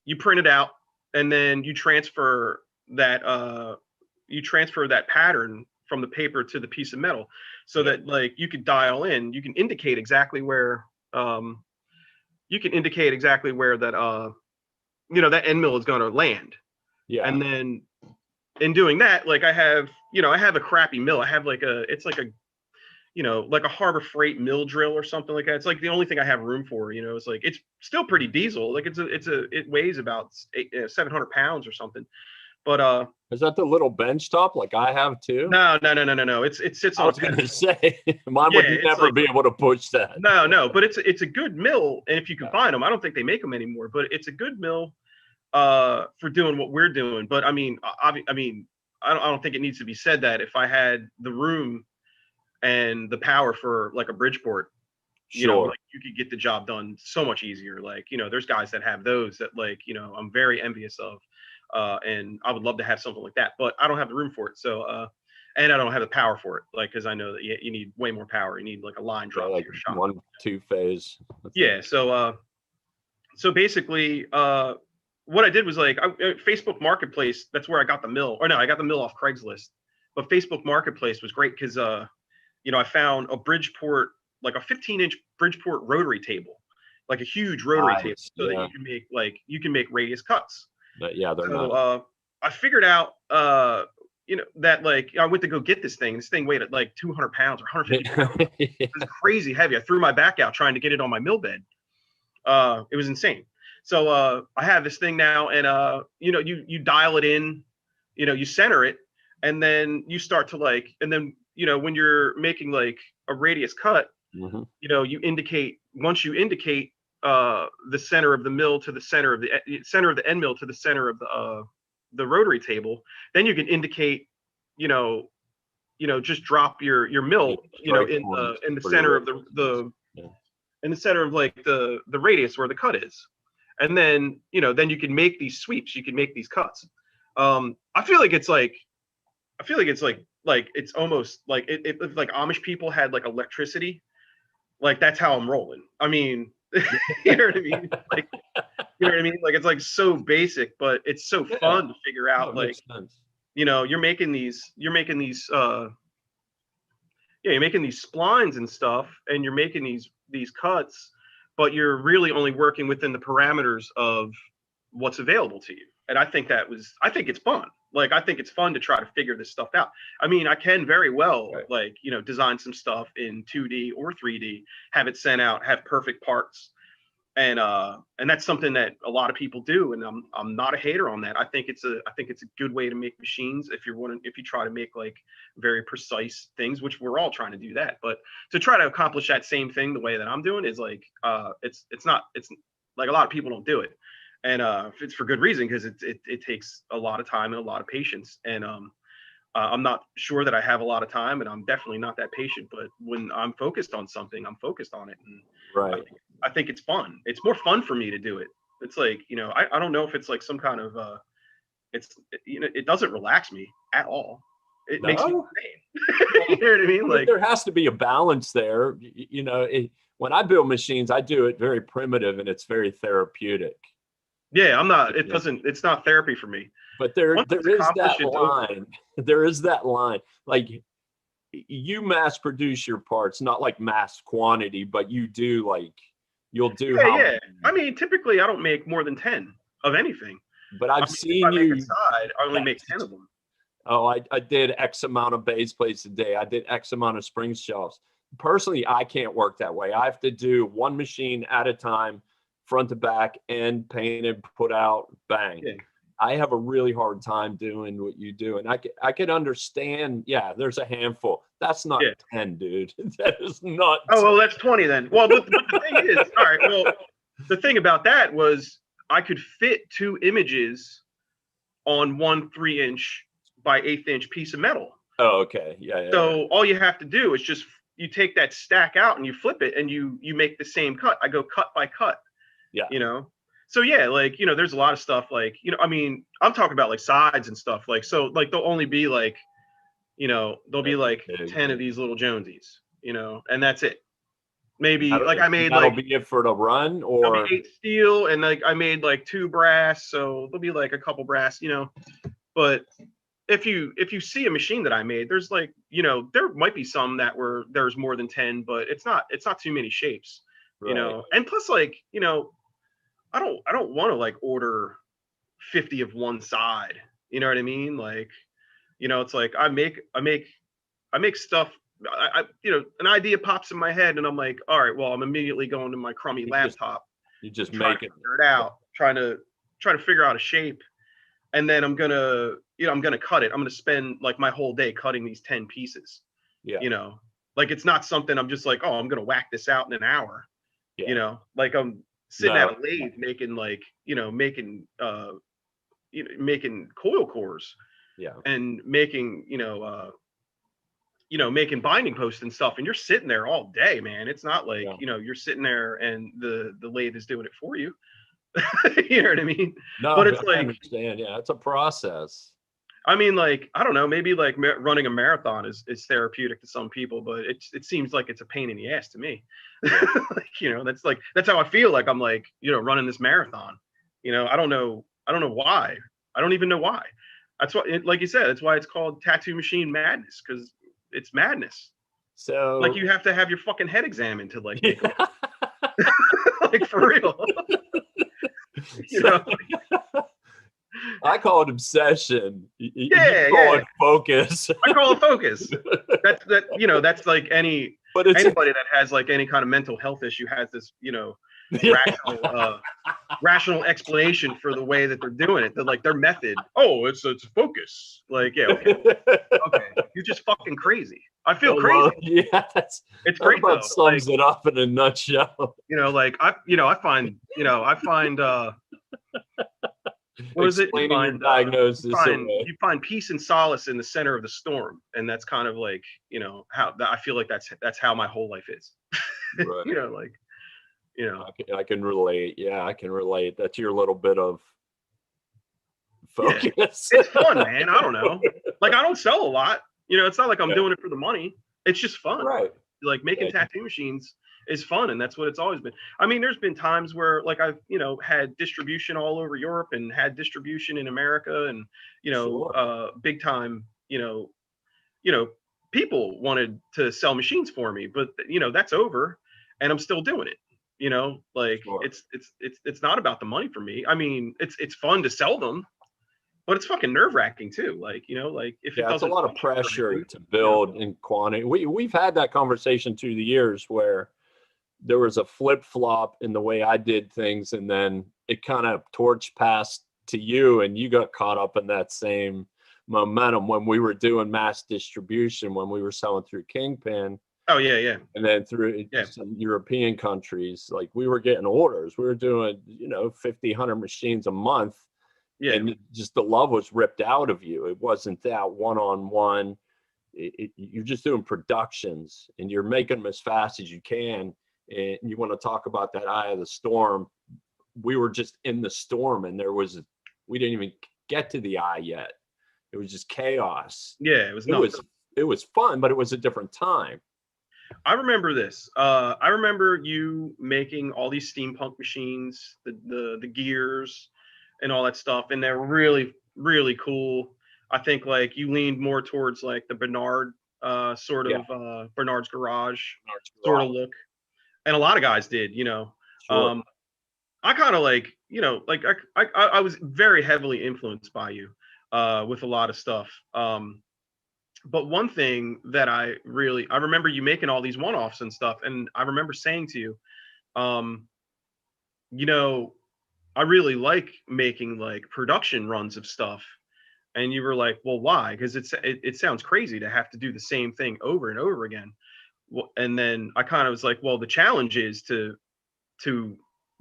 you print it out, and then you transfer that pattern from the paper to the piece of metal, so that like you could dial in, you can indicate exactly where that that end mill is going to land. Yeah. And then in doing that, like I have a crappy mill. I have like it's like a Harbor Freight mill drill or something like that. It's like the only thing I have room for. It's like, it's still pretty diesel. Like it weighs about 700 pounds or something. But is that the little bench top like I have too? No. It sits on. I was gonna say mine would never be able to push that. No, but it's a good mill, and if you can find them, I don't think they make them anymore. But it's a good mill for doing what we're doing. But I don't think it needs to be said that if I had the room and the power for like a Bridgeport, like you could get the job done so much easier. Like there's guys that have those that like I'm very envious of. And I would love to have something like that, but I don't have the room for it. So, and I don't have the power for it. Like, cause I know that you need way more power. You need like a line drop like to your shop. 1-2 phase. Yeah. So basically, what I did was like Facebook Marketplace. That's where I got the mill. Or no, I got the mill off Craigslist. But Facebook Marketplace was great because I found a Bridgeport, like a 15-inch Bridgeport rotary table, like a huge rotary table, Nice. so that Yeah. you can make radius cuts. But yeah, they're So not. I figured out, that like I went to go get this thing. This thing weighed at like 200 pounds or 150 pounds. It was crazy heavy. I threw my back out trying to get it on my mill bed. It was insane. So I have this thing now, and you dial it in, you center it, and then you start to like, and then when you're making like a radius cut, Mhm. you indicate, once you indicate the center of the mill to the center of the end mill to the center of the rotary table, then you can indicate, just drop your mill, Strike in points the for your center of radiuses. Yeah. in the center of like the radius where the cut is, and then then you can make these sweeps, you can make these cuts. I feel like it's like it's almost like if like Amish people had like electricity, like that's how I'm rolling. I mean, you know what I mean? Like, you know what I mean? Like it's like so basic, but it's so Yeah. fun to figure No, out. it Like, makes sense. you're making these you're making these splines and stuff, and you're making these cuts, but you're really only working within the parameters of what's available to you. And I think it's fun. Like, I think it's fun to try to figure this stuff out. I mean, I can very well, Right. like, design some stuff in 2D or 3D, have it sent out, have perfect parts. And that's something that a lot of people do, and I'm not a hater on that. I think it's a good way to make machines if you try to make like very precise things, which we're all trying to do that. But to try to accomplish that same thing the way that I'm doing is like it's like a lot of people don't do it, and it's for good reason, because it takes a lot of time and a lot of patience. And I'm not sure that I have a lot of time, and I'm definitely not that patient. But when I'm focused on something, I'm focused on it, and Right. I think it's fun. It's more fun for me to do it. It's like, I don't know if it's like some kind of it doesn't relax me at all. It makes me No? insane. You know what I mean? But Like, there has to be a balance there. When I build machines, I do it very primitive and it's very therapeutic. yeah, I'm not. Yeah. It's not therapy for me. But there Once it's is accomplished, that it's over. line. There is that line. Like, you mass produce your parts, not like mass quantity, but you do, like, you'll do Yeah, how. yeah. I mean, typically I don't make more than 10 of anything. But I I've mean, if seen I make a you. side, I only make 10 of them. Oh, I did X amount of base plates a day. I did X amount of spring shelves. Personally, I can't work that way. I have to do one machine at a time, front to back, end, painted, put out, bang. Yeah. I have a really hard time doing what you do. And I could understand, yeah, there's a handful. That's not Yeah. 10, dude. That is not. Oh, well, that's 20 then. Well, but the thing is, all right, well, the thing about that was I could fit 2 images on one 3-inch by 1/8 inch piece of metal. Oh, okay. Yeah. So all you have to do is just, you take that stack out and you flip it, and you make the same cut. I go cut by cut. Yeah. So yeah, like, there's a lot of stuff like, I mean, I'm talking about like sides and stuff, like, so like there'll only be like, there'll be like 10 of these little Jonesies, and that's it. Maybe like I made that'll like, be it for the run, there'll or be 8 steel, and like I made like 2 brass, so there'll be like a couple brass, but if you see a machine that I made, there's like, there might be some that there's more than 10, but it's not too many shapes, right. and plus, like, I don't want to like order 50 of one side, you know what I mean? Like, it's like I make stuff. An idea pops in my head, and I'm like, all right, well, I'm immediately going to my crummy laptop. You just trying make to it. figure it out, trying to figure out a shape, and then I'm gonna cut it. I'm gonna spend like my whole day cutting these 10 pieces. Yeah. Like, it's not something I'm just like, oh, I'm gonna whack this out in an hour. Yeah. Like I'm sitting No. at a lathe making like, making coil cores. Yeah. And making, making binding posts and stuff, and you're sitting there all day, man. It's not like, you're sitting there and the lathe is doing it for you. You know what I mean? No, but it's I like, understand. Yeah, it's a process. I mean, like, I don't know, maybe like running a marathon is therapeutic to some people, but it seems like it's a pain in the ass to me. Like, that's how I feel. Like, I'm like, running this marathon. I don't know why. I don't even know why. That's what, like you said, that's why it's called Tattoo Machine Madness, because it's madness. So Like you have to have your fucking head examined to like make them. Like for real. You know? I call it obsession. You Yeah, call yeah. it focus. I call it focus. That's like But it's anybody that has like any kind of mental health issue has this, rational explanation for the way that they're doing it. They're like their method. Oh, it's focus. Like, yeah, okay. You're just fucking crazy. I feel crazy. Well, yeah, It's that great about though. sums it up in a nutshell. I find what is it? Explaining your diagnosis away. You find peace and solace in the center of the storm, and that's kind of like how I feel like that's how my whole life is. Right. I can relate. Yeah, I can relate. That's your little bit of focus. Yeah. It's fun, man. I don't know. Like I don't sell a lot. It's not like I'm doing it for the money. It's just fun. Right. Like making tattoo machines is fun, and that's what it's always been. I mean, there's been times where like I've had distribution all over Europe and had distribution in America, and big time people wanted to sell machines for me, but that's over, and I'm still doing it. Like it's not about the money for me. I mean, it's fun to sell them, but it's fucking nerve-wracking too. Like like if it it's a doesn't lot of pressure to build in quantity. We've had that conversation through the years where there was a flip-flop in the way I did things, and then it kind of torch passed to you, and you got caught up in that same momentum when we were doing mass distribution, when we were selling through Kingpin. Oh yeah. And then through some European countries, like we were getting orders. We were doing 50, 100 machines a month. Yeah. And just the love was ripped out of you. It wasn't that one-on-one. You're just doing productions, and you're making them as fast as you can. And you want to talk about that eye of the storm. We were just in the storm, and we didn't even get to the eye yet. It was just chaos. Yeah, it was fun, but it was a different time. I remember this. I remember you making all these steampunk machines, the gears and all that stuff, and they're really, really cool. I think like you leaned more towards like the Bernard Bernard's Garage sort of look. And a lot of guys did, Sure. I kind of like, like I was very heavily influenced by you with a lot of stuff. But one thing that I remember you making all these one-offs and stuff. And I remember saying to you, I really like making like production runs of stuff. And you were like, well, why? Because it sounds crazy to have to do the same thing over and over again. And then I kind of was like, well, the challenge is to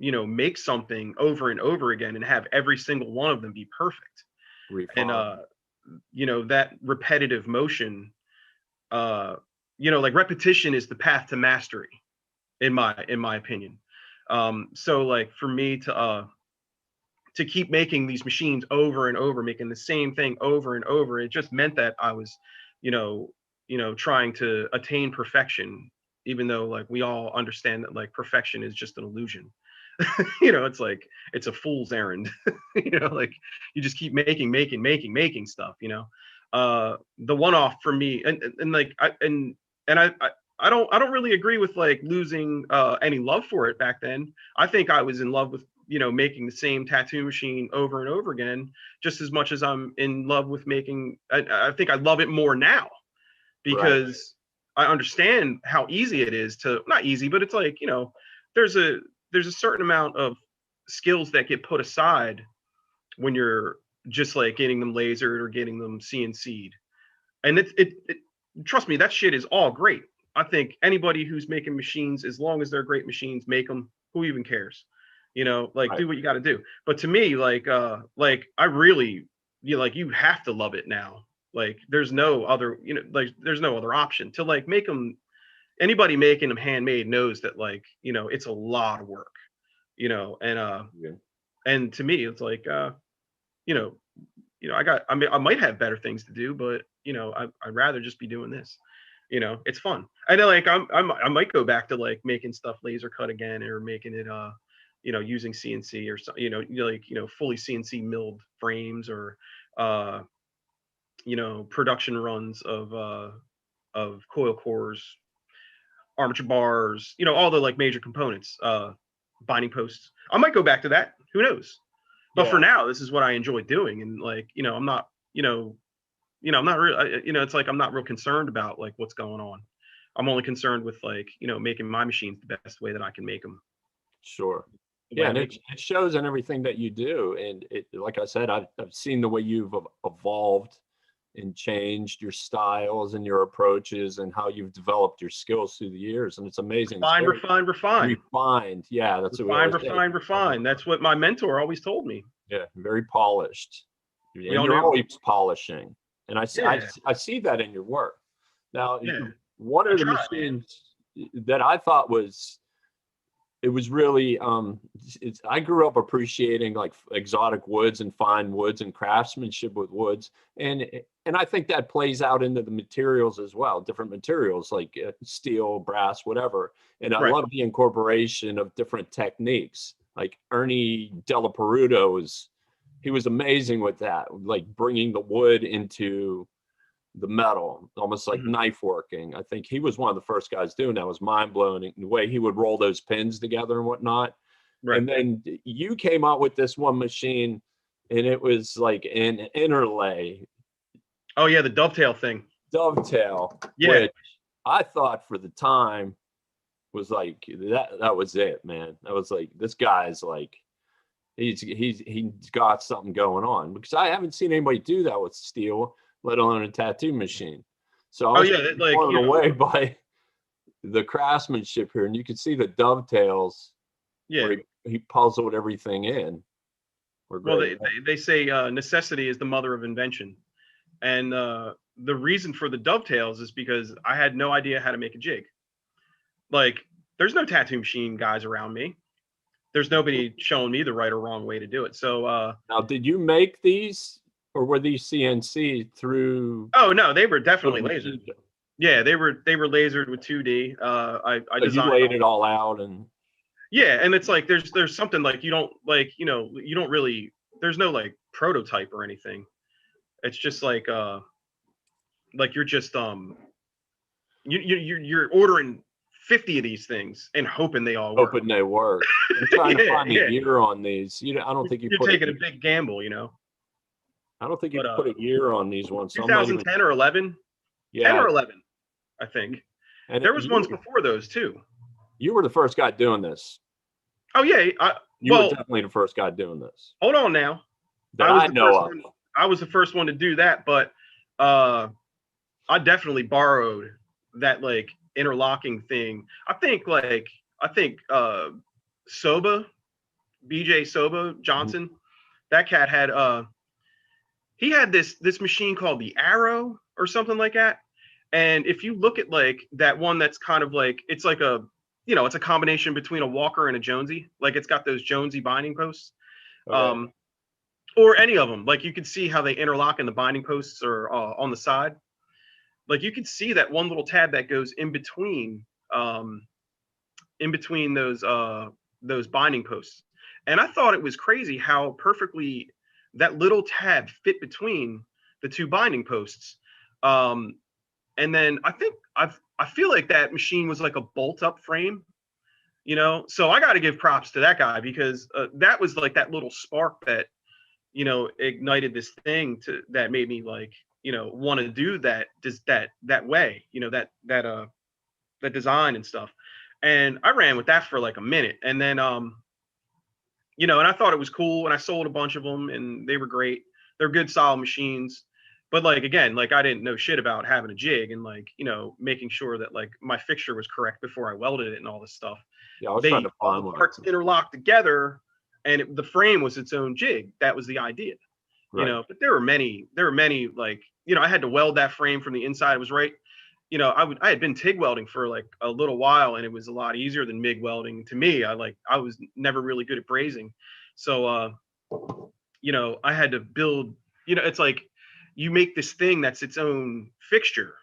make something over and over again and have every single one of them be perfect. Refine. And that repetitive motion, like repetition is the path to mastery, in my opinion. So like for me to keep making these machines over and over, making the same thing over and over, it just meant that I was, trying to attain perfection, even though like we all understand that like perfection is just an illusion. It's like it's a fool's errand. Like you just keep making stuff. The one-off for me, and like I don't really agree with like losing any love for it back then. I think I was in love with making the same tattoo machine over and over again, just as much as I'm in love with making. I think I love it more now because I understand how easy it is to, not easy, but it's like there's a certain amount of skills that get put aside when you're just like getting them lasered or getting them CNC'd. And it trust me, that shit is all great. I think anybody who's making machines, as long as they're great machines, make them. Who even cares? Do what you got to do. But to me, like I really, you have to love it now. Like there's no other, there's no other option to like make them. Anybody making them handmade knows that like, it's a lot of work, and to me, it's like, I might have better things to do, but I'd rather just be doing this. It's fun. I know, like I might go back to like making stuff laser cut again, or making it using CNC or fully CNC milled frames, or production runs of coil cores armature bars, all the like major components, binding posts. I might go back to that. Who knows? But for now, this is what I enjoy doing. And like, I'm not, I'm not real, it's like, I'm not real concerned about like what's going on. I'm only concerned with like, making my machines the best way that I can make them. Sure. Yeah, and it shows in everything that you do. And it, like I said, I've seen the way you've evolved and changed your styles and your approaches and how you've developed your skills through the years. And it's amazing. Refined. Refined. Yeah, that's refine. That's what my mentor always told me. Yeah, very polished. And you're always polishing. And I see that in your work. Now, one of the machines that I thought was, it was really, I grew up appreciating like exotic woods and fine woods and craftsmanship with woods. And I think that plays out into the materials as well, different materials like steel, brass, whatever. And I love the incorporation of different techniques. Like Ernie Della Peruto he was amazing with that, like bringing the wood into the metal, almost like knife working. I think he was one of the first guys doing that. It was mind blowing the way he would roll those pins together and whatnot. Right. And then you came out with this one machine, and it was like an interlay. Oh yeah, the dovetail thing. Dovetail. Yeah. Which I thought for the time was like that was it, man. I was like, this guy's like, he's got something going on, because I haven't seen anybody do that with steel, let alone a tattoo machine. So I was blown away by the craftsmanship here, and you could see the dovetails. Yeah, where he puzzled everything in. Well, they say necessity is the mother of invention, and the reason for the dovetails is because I had no idea how to make a jig. Like, there's no tattoo machine guys around me. There's nobody showing me the right or wrong way to do it. So now, did you make these, or were these CNC through? Oh no, they were definitely lasered. Yeah, they were lasered with 2D. I designed. You laid it all out, and yeah, and it's like there's something like you don't really, there's no like prototype or anything. It's just like you're just you're ordering 50 of these things and hoping they all work. Hoping they work. I'm trying to find a year on these. I don't think you're taking a big gamble, I don't think you put a year on these ones. 2010 or 11? Yeah. 10 or 11, I think. And there was ones before those too. You were the first guy doing this. Oh yeah. You were definitely the first guy doing this. Hold on now. I was the first one to do that, but I definitely borrowed that like interlocking thing. I think Soba, BJ Soba Johnson, that cat had he had this machine called the Arrow or something like that. And if you look at like that one, that's kind of like, it's like a, it's a combination between a Walker and a Jonesy. Like it's got those Jonesy binding posts. Okay. Or any of them. Like you could see how they interlock and the binding posts are on the side. Like you could see that one little tab that goes in between those binding posts. And I thought it was crazy how perfectly that little tab fit between the two binding posts. And then I feel like that machine was like a bolt up frame, so I got to give props to that guy, because that was like that little spark that, ignited this thing that made me like, want to do that way, that design and stuff. And I ran with that for like a minute, and then, and I thought it was cool, and I sold a bunch of them, and they were great. They're good, solid machines. But like, again, like I didn't know shit about having a jig and like, making sure that like my fixture was correct before I welded it and all this stuff. Yeah, I was trying to find one. Parts interlocked together, and the frame was its own jig. That was the idea, right. But there were many like, I had to weld that frame from the inside. It was right. I had been TIG welding for like a little while, and it was a lot easier than MIG welding to me. I was never really good at brazing. So, I had to build, it's like you make this thing that's its own fixture,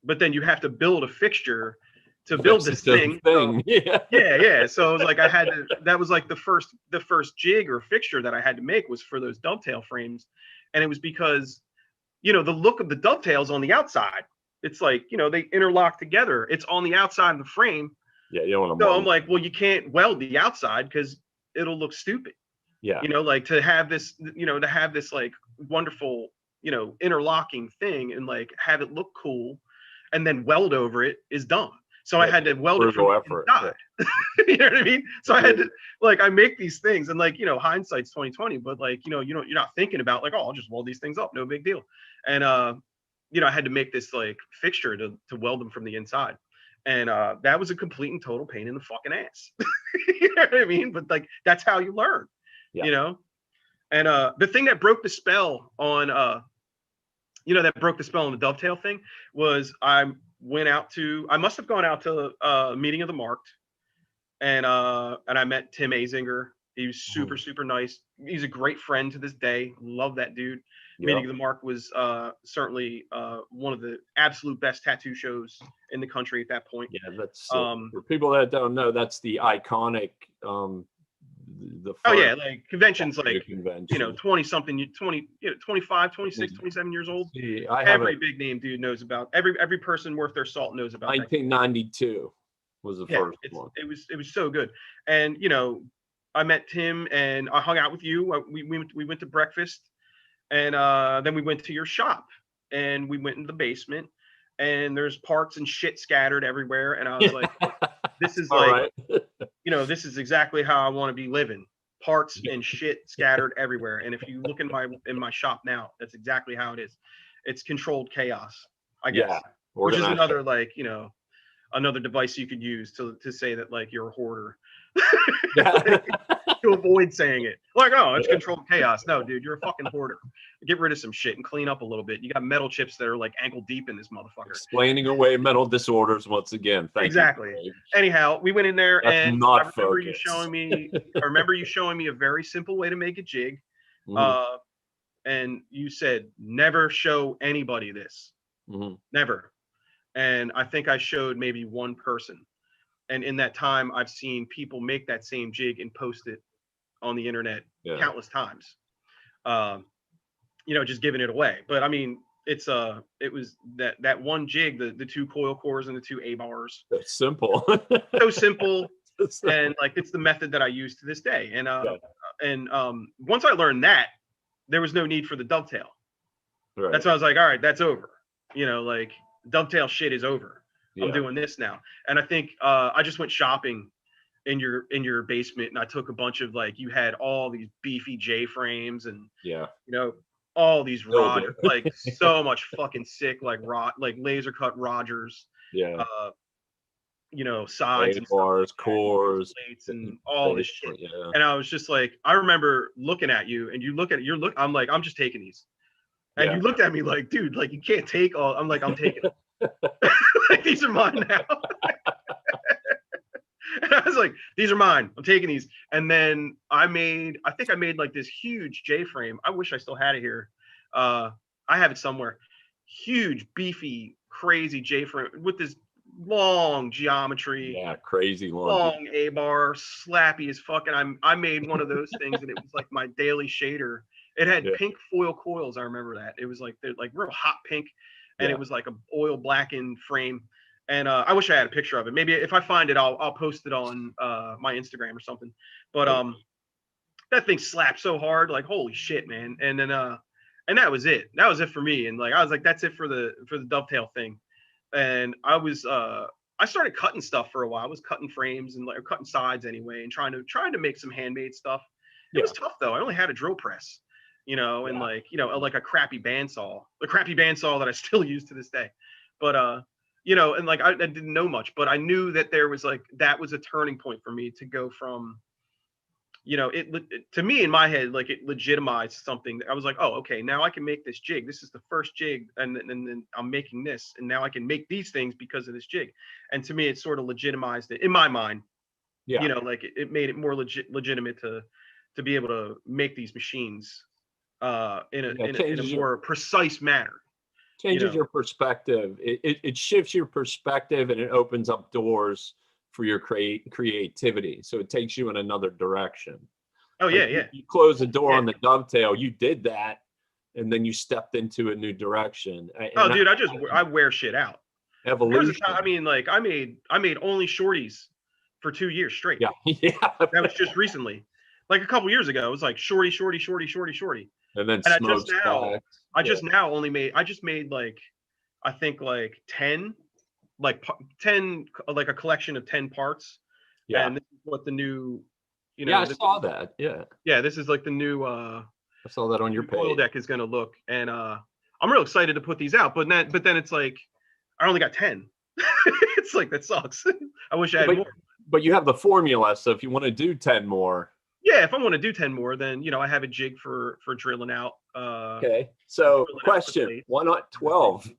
but then you have to build a fixture to build this thing. Yeah. So it was like that was like the first jig or fixture that I had to make was for those dovetail frames. And it was because, the look of the dovetails on the outside, it's like, you know, they interlock together. It's on the outside of the frame. Yeah, you don't want to. So I'm like, well, you can't weld the outside because it'll look stupid. Yeah. You know, like to have this like wonderful, you know, interlocking thing and like have it look cool and then weld over it is dumb. So I had to weld it from the inside. You know what I mean? So I had to, like, I make these things and, like, you know, hindsight's 2020, but like, you know, you're not thinking about like, oh, I'll just weld these things up, no big deal. And you know, I had to make this like fixture to weld them from the inside. And that was a complete and total pain in the fucking ass. You know what I mean? But like, that's how you learn. Yeah. You know? And the thing that broke the spell on the dovetail thing was I must have gone out to a meeting of the Marked, and I met Tim Azinger. He was super nice. He's a great friend to this day. Love that dude. Yep. Meeting of the Marked was certainly one of the absolute best tattoo shows in the country at that point. Yeah, that's for people that don't know, that's the iconic like conventions, like convention. You know, 25, 26, 27 years old. See, every big name dude knows about, every person worth their salt knows about 1992 was the first one. It was so good. And you know, I met Tim and I hung out with you. We went to breakfast, and then we went to your shop, and we went in the basement, and there's parts and shit scattered everywhere, and I was like, this is like, right. You know, this is exactly how I want to be living. Parts and shit scattered everywhere. And if you look in my shop now, that's exactly how it is. It's controlled chaos, I guess. Yeah, which is another, like, you know, another device you could use to say that like you're a hoarder. Like, to avoid saying it. Like, oh, it's controlled chaos. No, dude, you're a fucking hoarder. Get rid of some shit and clean up a little bit. You got metal chips that are like ankle deep in this motherfucker. Explaining away mental disorders once again. Thank exactly. You, anyhow, we went in there. That's and not I remember you showing me a very simple way to make a jig. Mm-hmm. And you said, never show anybody this. Mm-hmm. Never. And I think I showed maybe one person. And in that time, I've seen people make that same jig and post it on the internet countless times. You know, just giving it away. But I mean, it was that one jig, the 2 coil cores and the 2 A bars. That's simple. So simple. And like, it's the method that I use to this day. And once I learned that, there was no need for the dovetail. Right. That's why I was like, all right, that's over. You know, like, dovetail shit is over. I'm doing this now. And I think I just went shopping in your basement, and I took a bunch of, like, you had all these beefy J frames and you know, all these rod, like so much fucking sick, like laser cut Rogers. You know, sides and bars, cores, plates, and all this shit. And I was just like, I remember looking at you, and I'm like, I'm just taking these. And you looked at me like, dude, like, you can't take all. I'm like, I'm taking it. Like, these are mine now. And I was like, these are mine. I'm taking these. And then I think I made like this huge J frame. I wish I still had it here. I have it somewhere. Huge, beefy, crazy J frame with this long geometry. Yeah, crazy long A bar, slappy as fuck. And I made one of those things, and it was like my daily shader. It had pink foil coils. I remember that. It was like, they're like real hot pink. And it was like a oil blackened frame. And I wish I had a picture of it. Maybe if I find it, I'll post it on my Instagram or something. But that thing slapped so hard, like, holy shit, man. And then and that was it. That was it for me. And like, I was like, that's it for the dovetail thing. And I started cutting stuff for a while. I was cutting frames and like cutting sides anyway, and trying to make some handmade stuff. It was tough though. I only had a drill press. You know, and like, you know, like a crappy bandsaw that I still use to this day. But, you know, and like, I didn't know much, but I knew that there was like, that was a turning point for me to go from, you know, it to me in my head, like, it legitimized something. I was like, oh, okay, now I can make this jig. This is the first jig. And then I'm making this, and now I can make these things because of this jig. And to me, it sort of legitimized it in my mind. You know, like, it made it more legitimate to be able to make these machines in a more precise manner. Changes your perspective. It shifts your perspective, and it opens up doors for your creativity. So it takes you in another direction. Oh, like, you close the door on the dovetail. You did that, and then you stepped into a new direction. Oh, dude, I wear shit out. There was a Evolution. time, I mean, like I made only shorties for 2 years straight. Yeah, yeah. That was just recently, like a couple years ago. It was like shorty, shorty, shorty, shorty, shorty. And then And I just made like, I think like 10, like 10, like a collection of 10 parts. Yeah. And this is what the new, I saw that. Yeah. Yeah, this is like the new I saw that on your coil page. deck is gonna look. And I'm real excited to put these out, but then it's like I only got 10. It's like, that sucks. I wish I had more. But you have the formula, so if you want to do 10 more. Yeah, if I want to do 10 more, then I have a jig for drilling out. Okay. So question, why not 12?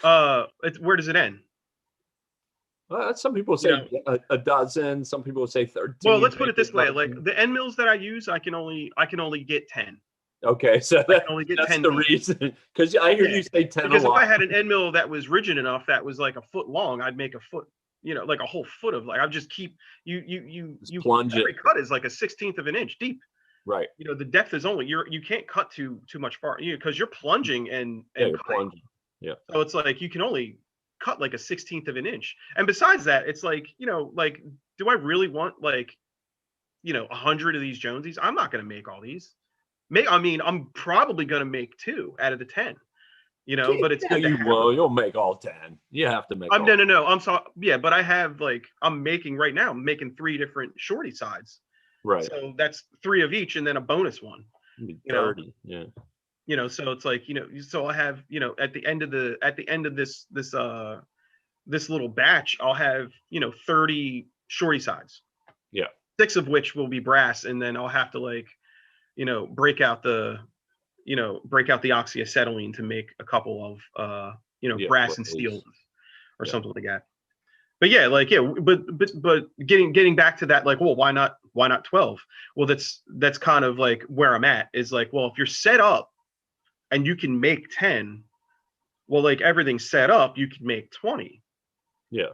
Where does it end? Some people say a dozen, some people say 13. Well, let's put it this way. Like the end mills that I use, I can only get 10. Okay, so I can only get that's 10 the reason. Because I hear you say 10 because a lot. if I had an end mill that was rigid enough, that was like a foot long, I'd make a foot, like a whole foot of, like, I'd just keep you plunge every it. cut is like a 1/16 of an inch deep. Right. The depth is only, you can't cut too much far, because you're plunging and you're plunging. Yeah. So it's like you can only cut like a 1/16 of an inch. And besides that, it's like, like, do I really want like, 100 of these Jonesies? I'm not going to make all these. I'm probably going to make 2 out of the 10, but it's good. You'll make all 10. You have to make all no. I'm sorry. Yeah, but I have I'm making 3 different shorty sides. Right. So that's 3 of each and then a bonus one. 30. Yeah. So it's like, so I have, at the end of this little batch, I'll have, 30 shorty sides. Yeah. 6 of which will be brass. And then I'll have to break out the oxyacetylene to make a couple of, brass and steel or something like that. But yeah, but getting back to that, well, why not 12? Well, that's kind of like where I'm at, is like, well, if you're set up and you can make 10, well, everything's set up, you can make 20. Yeah.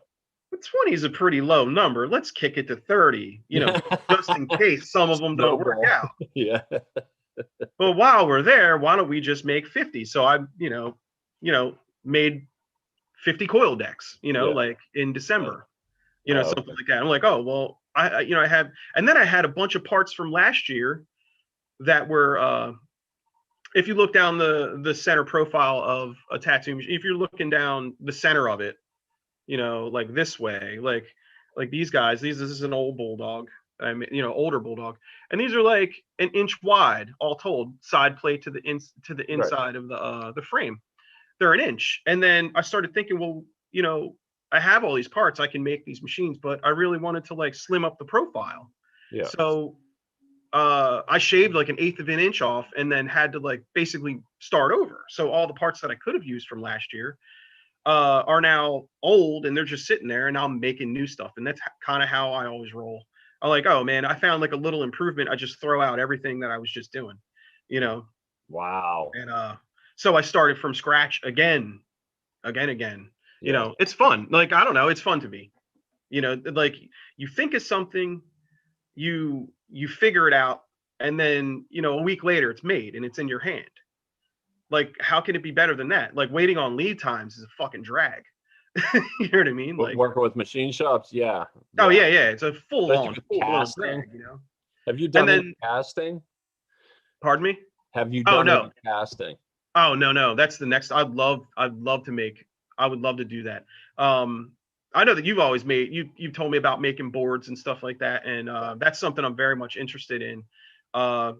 But 20 is a pretty low number. Let's kick it to 30, just in case some of them don't work out. Yeah. But while we're there, why don't we just make 50? So I, made 50 coil decks, like in December, something like that. I'm like, oh, well, I have, and then I had a bunch of parts from last year that were, if you look down the center profile of a tattoo machine, if you're looking down the center of it, like this way, like these guys, this is an old bulldog, older bulldog, and these are like an inch wide, all told, side plate to the inside of the frame. They're an inch. And then I started thinking, well, I have all these parts, I can make these machines, but I really wanted to slim up the profile. Yeah. So I shaved like 1/8 of an inch off and then had to basically start over. So all the parts that I could have used from last year are now old and they're just sitting there, and I'm making new stuff. And that's kind of how I always roll. I'm like, oh man, I found a little improvement. I just throw out everything that I was just doing, Wow. And so I started from scratch again. Yeah. It's fun. I don't know, it's fun to me. You think of something, you figure it out, and then a week later it's made and it's in your hand. How can it be better than that? Waiting on lead times is a fucking drag. You know what I mean? Working with machine shops, yeah. Oh yeah, it's a full on casting. drag, Have you done any casting? Pardon me? Have you done any casting? Oh no, that's the next. I would love to do that. I know that you've always you've told me about making boards and stuff like that, and that's something I'm very much interested in. A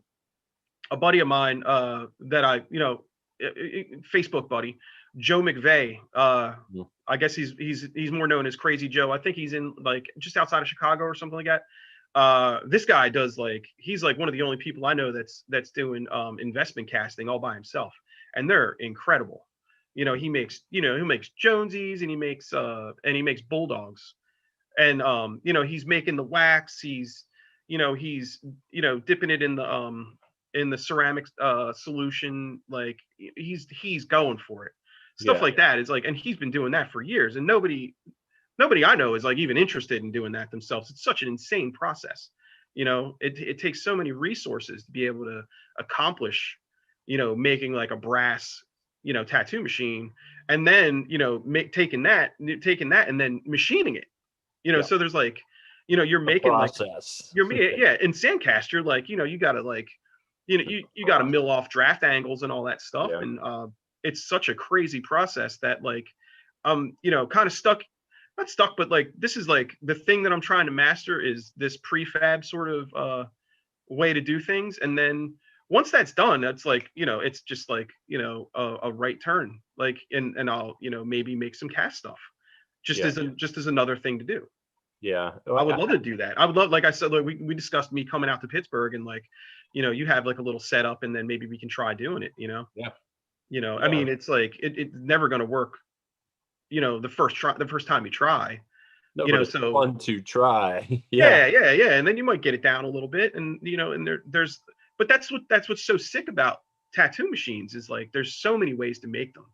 buddy of mine that I, Facebook buddy, Joe McVeigh. I guess he's more known as Crazy Joe. I think he's in just outside of Chicago or something like that. This guy does he's one of the only people I know that's doing investment casting all by himself, and they're incredible. He makes Jonesies, and he makes bulldogs, and he's making the wax. He's dipping it in the ceramic solution. He's going for it. Stuff like that is and he's been doing that for years, and nobody I know is even interested in doing that themselves. It's such an insane process. It takes so many resources to be able to accomplish making like a brass, tattoo machine, and then, taking that and then machining it, Yeah. so there's like, you're making like, process. yeah, in Sandcast, like, you gotta like, you gotta mill off draft angles and all that stuff. Yeah. And it's such a crazy process that like, kind of stuck, not stuck, but like, this is like the thing that I'm trying to master is this prefab sort of way to do things. And then once that's done, that's like, it's just like, a right turn, like, and I'll, maybe make some cast stuff just Yeah. just as another thing to do. Yeah. I would love to do that. I would love, like I said, like we discussed me coming out to Pittsburgh, and like, you have like a little setup, and then maybe we can try doing it, Yeah. I mean, it's like, it's never going to work, the first time you try, No, but it's so fun to try. yeah. And then you might get it down a little bit, and, and there's, but that's what's so sick about tattoo machines is like, there's so many ways to make them.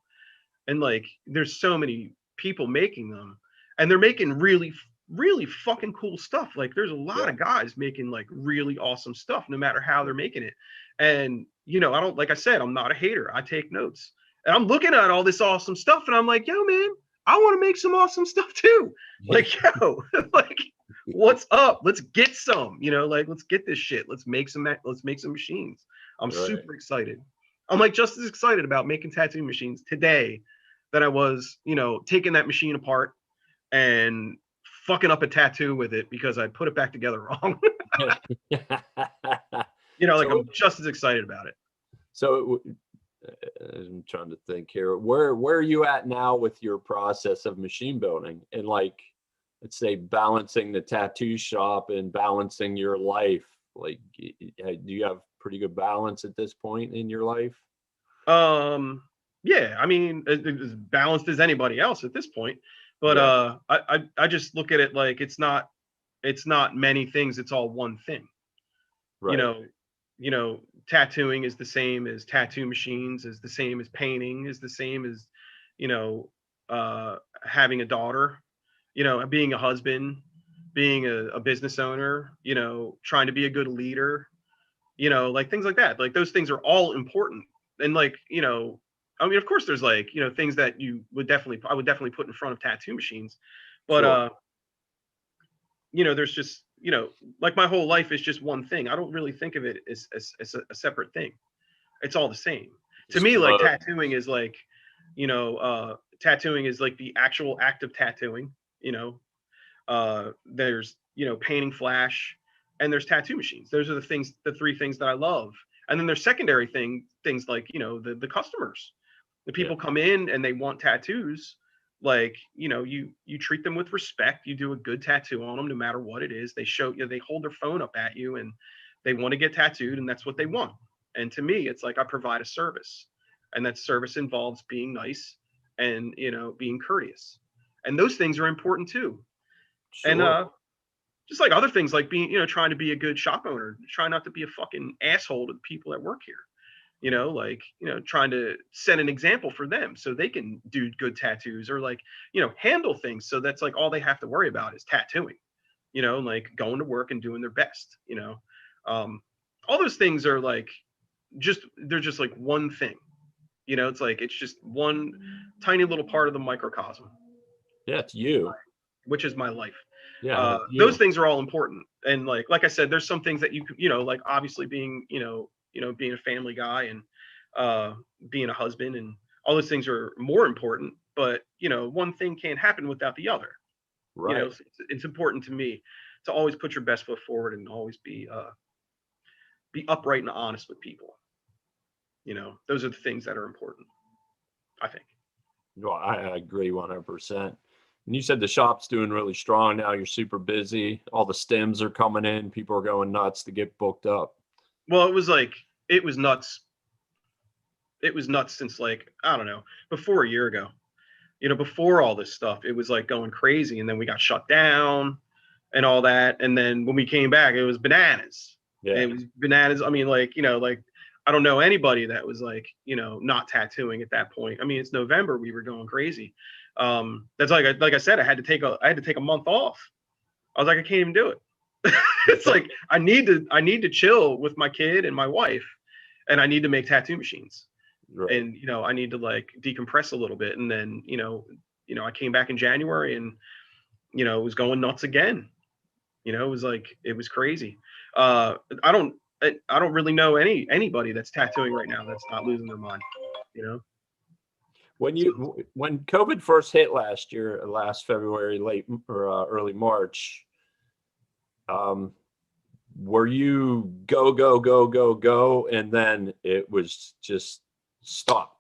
And like, there's so many people making them, and they're making really, really fucking cool stuff. Like, there's a lot of guys making like really awesome stuff, no matter how they're making it. And, I don't, like I said, I'm not a hater. I take notes, and I'm looking at all this awesome stuff, and I'm like, yo, man, I want to make some awesome stuff too. Like, yo, like, what's up? Let's get some, like, let's get this shit. Let's make some machines. I'm super excited. I'm like just as excited about making tattoo machines today that I was, taking that machine apart and fucking up a tattoo with it because I put it back together wrong. Like, I'm just as excited about it. So I'm trying to think here. Where are you at now with your process of machine building, and like, let's say, balancing the tattoo shop and balancing your life? Like, do you have pretty good balance at this point in your life? Yeah, I mean, as balanced as anybody else at this point, but I just look at it like it's not many things, it's all one thing. Right. Tattooing is the same as tattoo machines, is the same as painting, is the same as, having a daughter, being a husband, being a business owner, trying to be a good leader, like things like that. Like, those things are all important. And like, I mean, of course there's like, things that I would definitely put in front of tattoo machines, but there's just, like, my whole life is just one thing. I don't really think of it as a separate thing. It's all the same to me. Like, tattooing is like, tattooing is like the actual act of tattooing. There's, painting flash, and there's tattoo machines. Those are the three things that I love. And then there's secondary things like, the customers, the people come in and they want tattoos. Like, you treat them with respect. You do a good tattoo on them, no matter what it is. They hold their phone up at you and they want to get tattooed, and that's what they want. And to me, it's like I provide a service, and that service involves being nice and, being courteous. And those things are important too. Sure. And just like other things, like being, trying to be a good shop owner, try not to be a fucking asshole to the people that work here. Like, trying to set an example for them so they can do good tattoos, or like, handle things. So that's like all they have to worry about is tattooing, like going to work and doing their best, all those things are like, they're just like one thing, it's like, it's just one tiny little part of the microcosm. Yeah, it's you. Which is my life. Yeah. Those things are all important. And like I said, there's some things that like, obviously being, being a family guy and being a husband, and all those things are more important, but one thing can't happen without the other. Right. It's important to me to always put your best foot forward and always be upright and honest with people. Those are the things that are important, I think. Well, I agree 100%. And you said the shop's doing really strong now. You're super busy. All the stems are coming in. People are going nuts to get booked up. Well, it was nuts. It was nuts since, like, I don't know, before a year ago, before all this stuff, it was like going crazy. And then we got shut down and all that. And then when we came back, it was bananas. Yeah. It was bananas. I mean, like, like, I don't know anybody that was like, not tattooing at that point. I mean, it's November. We were going crazy. That's like I said, I had to take a month off. I was like, I can't even do it. It's like, I need to chill with my kid and my wife, and I need to make tattoo machines. Right. And, I need to like decompress a little bit. And then, I came back in January and, it was going nuts again. It was crazy. I don't really know anybody that's tattooing right now that's not losing their mind, When COVID first hit last February, late or early March, were you go, and then it was just stop?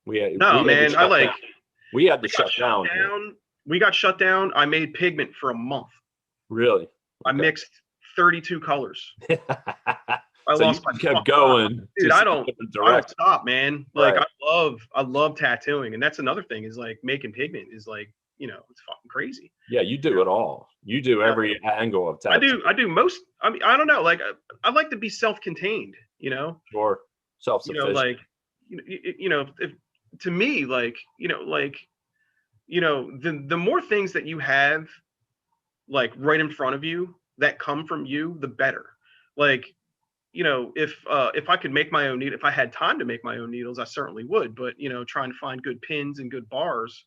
We had to shut down. We got shut down. I made pigment for a month. Really? Okay. I mixed 32 colors. I so lost you kept going. Dude, I don't stop, man. Like, right. I love tattooing, and that's another thing is like making pigment is like, it's fucking crazy. Yeah, you do it all. You do every angle of tattoo. I do most. I mean, I don't know. Like, I like to be self-contained. Sure, self-sufficient. If to me, like, the more things that you have, like right in front of you that come from you, the better. Like, if I could make my own needle, if I had time to make my own needles, I certainly would. But trying to find good pins and good bars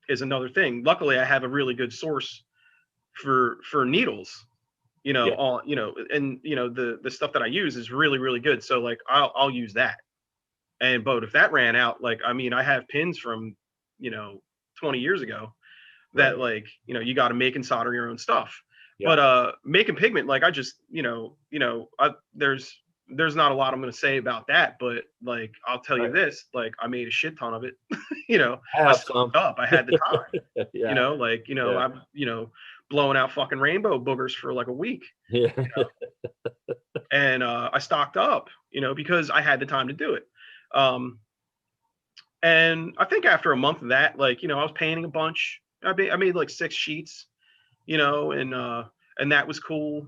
is another thing. Luckily, I have a really good source for needles. And the stuff that I use is really, really good. So like I'll use that. But if that ran out, like, I mean, I have pins from 20 years ago that like you got to make and solder your own stuff. Yeah. But making pigment, like I just there's not a lot I'm going to say about that, but like I'll tell you this, like I made a shit ton of it. I stocked up. I had the time. Yeah. I'm blowing out fucking rainbow boogers for like a week. Yeah. And I stocked up, because I had the time to do it. And I think after a month of that, like, I was painting a bunch. I made like 6 sheets, and that was cool.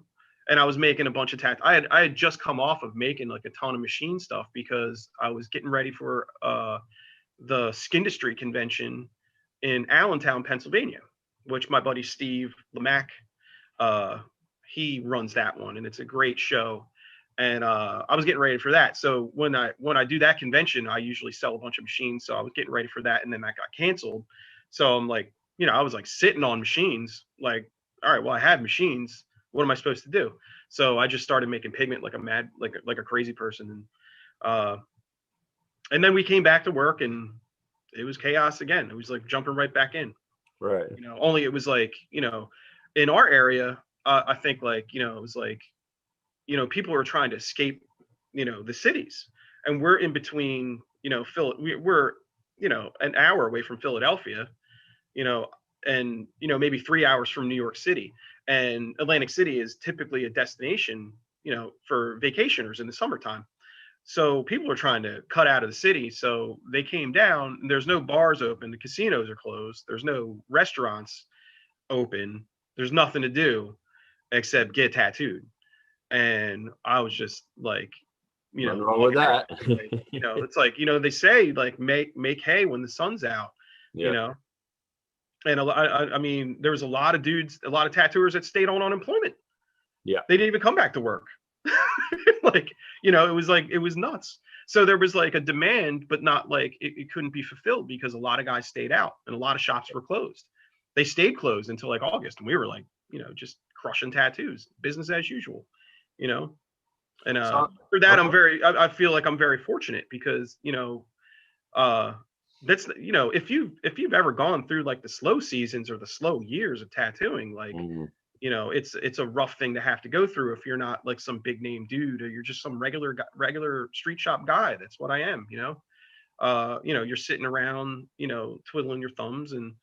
And I was making a bunch of tats. I had just come off of making like a ton of machine stuff because I was getting ready for the Skindustry convention in Allentown, Pennsylvania, which my buddy Steve Lemack, he runs that one, and it's a great show. And I was getting ready for that. So when I do that convention, I usually sell a bunch of machines. So I was getting ready for that, and then that got canceled. So I'm like, I was like sitting on machines, like, all right, well, I have machines. What am I supposed to do? So I just started making pigment like a crazy person. And then we came back to work, and it was chaos again. It was like jumping right back in. Right. Only it was like, in our area, I think like, it was like, people are trying to escape, the cities, and we're in between, we're, an hour away from Philadelphia, and, maybe 3 hours from New York City. And Atlantic City is typically a destination, for vacationers in the summertime. So people are trying to cut out of the city. So they came down, and there's no bars open. The casinos are closed. There's no restaurants open. There's nothing to do except get tattooed. And I was just like, nothing wrong with that. It's like, they say like make hay when the sun's out, and I mean, there was a lot of dudes, a lot of tattooers that stayed on unemployment. Yeah. They didn't even come back to work. Like, it was nuts. So there was like a demand, but not like it couldn't be fulfilled because a lot of guys stayed out and a lot of shops were closed. They stayed closed until like August, and we were like, just crushing tattoos, business as usual, and for that, I feel like I'm very fortunate because, that's, if you've ever gone through like the slow seasons or the slow years of tattooing, like, it's a rough thing to have to go through if you're not like some big name dude, or you're just some regular street shop guy. That's what I am, you're sitting around, twiddling your thumbs and,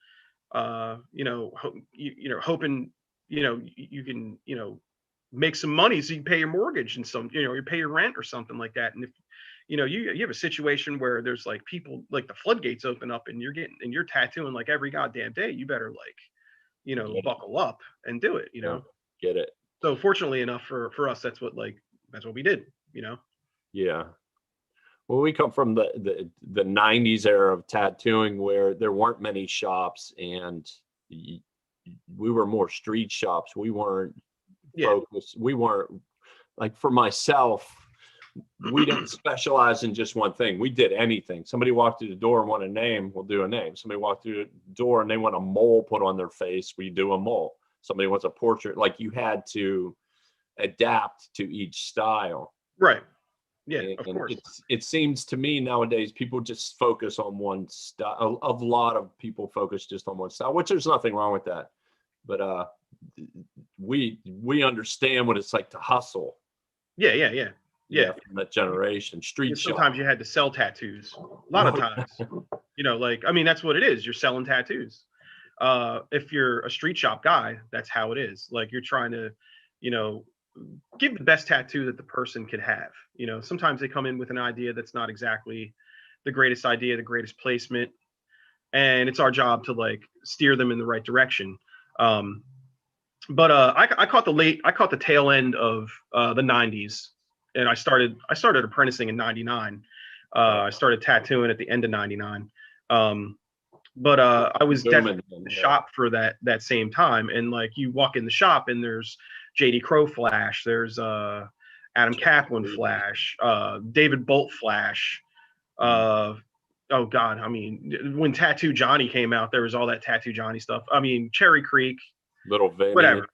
hoping, you can, make some money so you can pay your mortgage and some, you pay your rent or something like that. And if, you have a situation where there's like people, like the floodgates open up and you're tattooing like every goddamn day, you better like, buckle up and do it, Get it. So fortunately enough for us, that's what we did, Yeah. Well, we come from the 90s era of tattooing where there weren't many shops, and we were more street shops. We weren't focused. We weren't, like, for myself, we didn't specialize in just one thing. We did anything. Somebody walked through the door and want a name, we'll do a name. Somebody walked through the door and they want a mole put on their face, we do a mole. Somebody wants a portrait. Like, you had to adapt to each style. Right. Yeah, And, of course. it seems to me nowadays people just focus on one style. A lot of people focus just on one style, which there's nothing wrong with that. But we understand what it's like to hustle. Yeah. From that generation, street shop. Sometimes you had to sell tattoos. A lot of times, like, I mean, that's what it is. You're selling tattoos. If you're a street shop guy, that's how it is. Like, you're trying to, give the best tattoo that the person could have. Sometimes they come in with an idea that's not exactly the greatest idea, the greatest placement, and it's our job to like steer them in the right direction. But I caught the tail end of the 90s, and I started apprenticing in 99. I started tattooing at the end of 99. But I was definitely in the shop for that same time. And like, you walk in the shop and there's JD Crow flash, there's Adam Kaplan flash, David Bolt flash. Oh God, I mean, when Tattoo Johnny came out, there was all that Tattoo Johnny stuff. I mean, Cherry Creek, Little Vinny, whatever,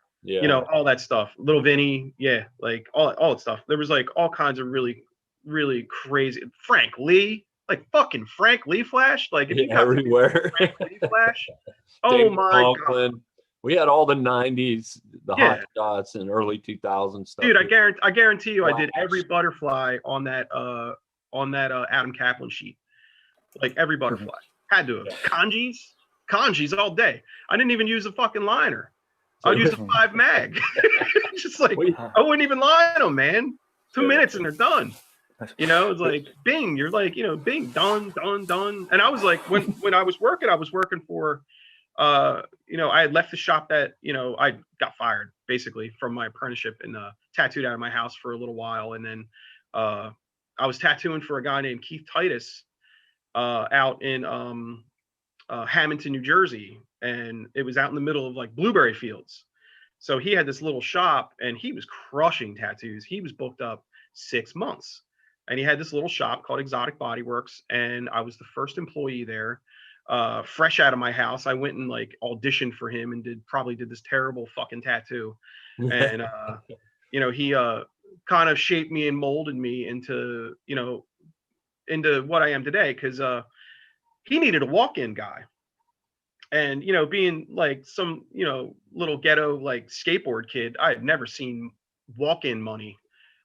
all that stuff. Little Vinny, yeah, like all that stuff. There was like all kinds of really, really crazy. Frank Lee, like fucking Frank Lee flash, like if you got everywhere. Frank Lee flash. Oh my God. We had all the 90s, the hot shots and early 2000s stuff. Dude, I guarantee you, I did every butterfly on that Adam Kaplan sheet. Like every butterfly. Had to have. Kanjis all day. I didn't even use a fucking liner. I'd use a 5 mag. Just like, I wouldn't even line them, man. 2 minutes and they're done. It's like, bing, you're like, bing, done. And I was like, when I was working for, I had left the shop that, I got fired basically from my apprenticeship and tattooed out of my house for a little while. And then I was tattooing for a guy named Keith Titus out in Hamilton, New Jersey. And it was out in the middle of like blueberry fields. So he had this little shop and he was crushing tattoos. He was booked up 6 months. And he had this little shop called Exotic Body Works. And I was the first employee there. Fresh out of my house, I went and like auditioned for him and probably did this terrible fucking tattoo. And he kind of shaped me and molded me into what I am today, because he needed a walk-in guy. And being like some little ghetto like skateboard kid, I had never seen walk-in money.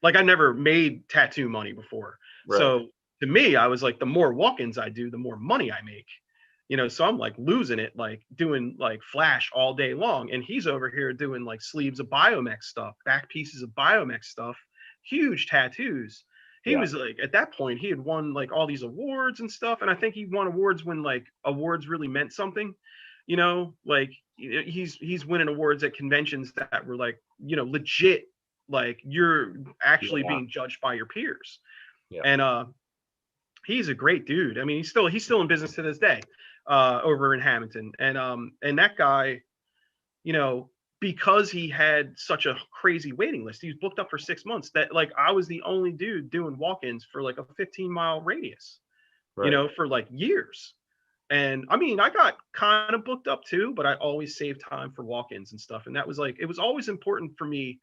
Like, I never made tattoo money before. Right. So to me, I was like, the more walk-ins I do, the more money I make. So I'm like losing it, like doing like flash all day long. And he's over here doing like sleeves of Biomex stuff, back pieces of Biomex stuff, huge tattoos. He was like, at that point, he had won like all these awards and stuff. And I think he won awards when like awards really meant something, like he's winning awards at conventions that were like, legit, like you're actually being judged by your peers. Yeah. And he's a great dude. I mean, he's still in business to this day. Over in Hamilton, and that guy, because he had such a crazy waiting list, he was booked up for 6 months. That like I was the only dude doing walk-ins for like a 15-mile radius, right. For like years. And I mean, I got kind of booked up too, but I always saved time for walk-ins and stuff. And that was like, it was always important for me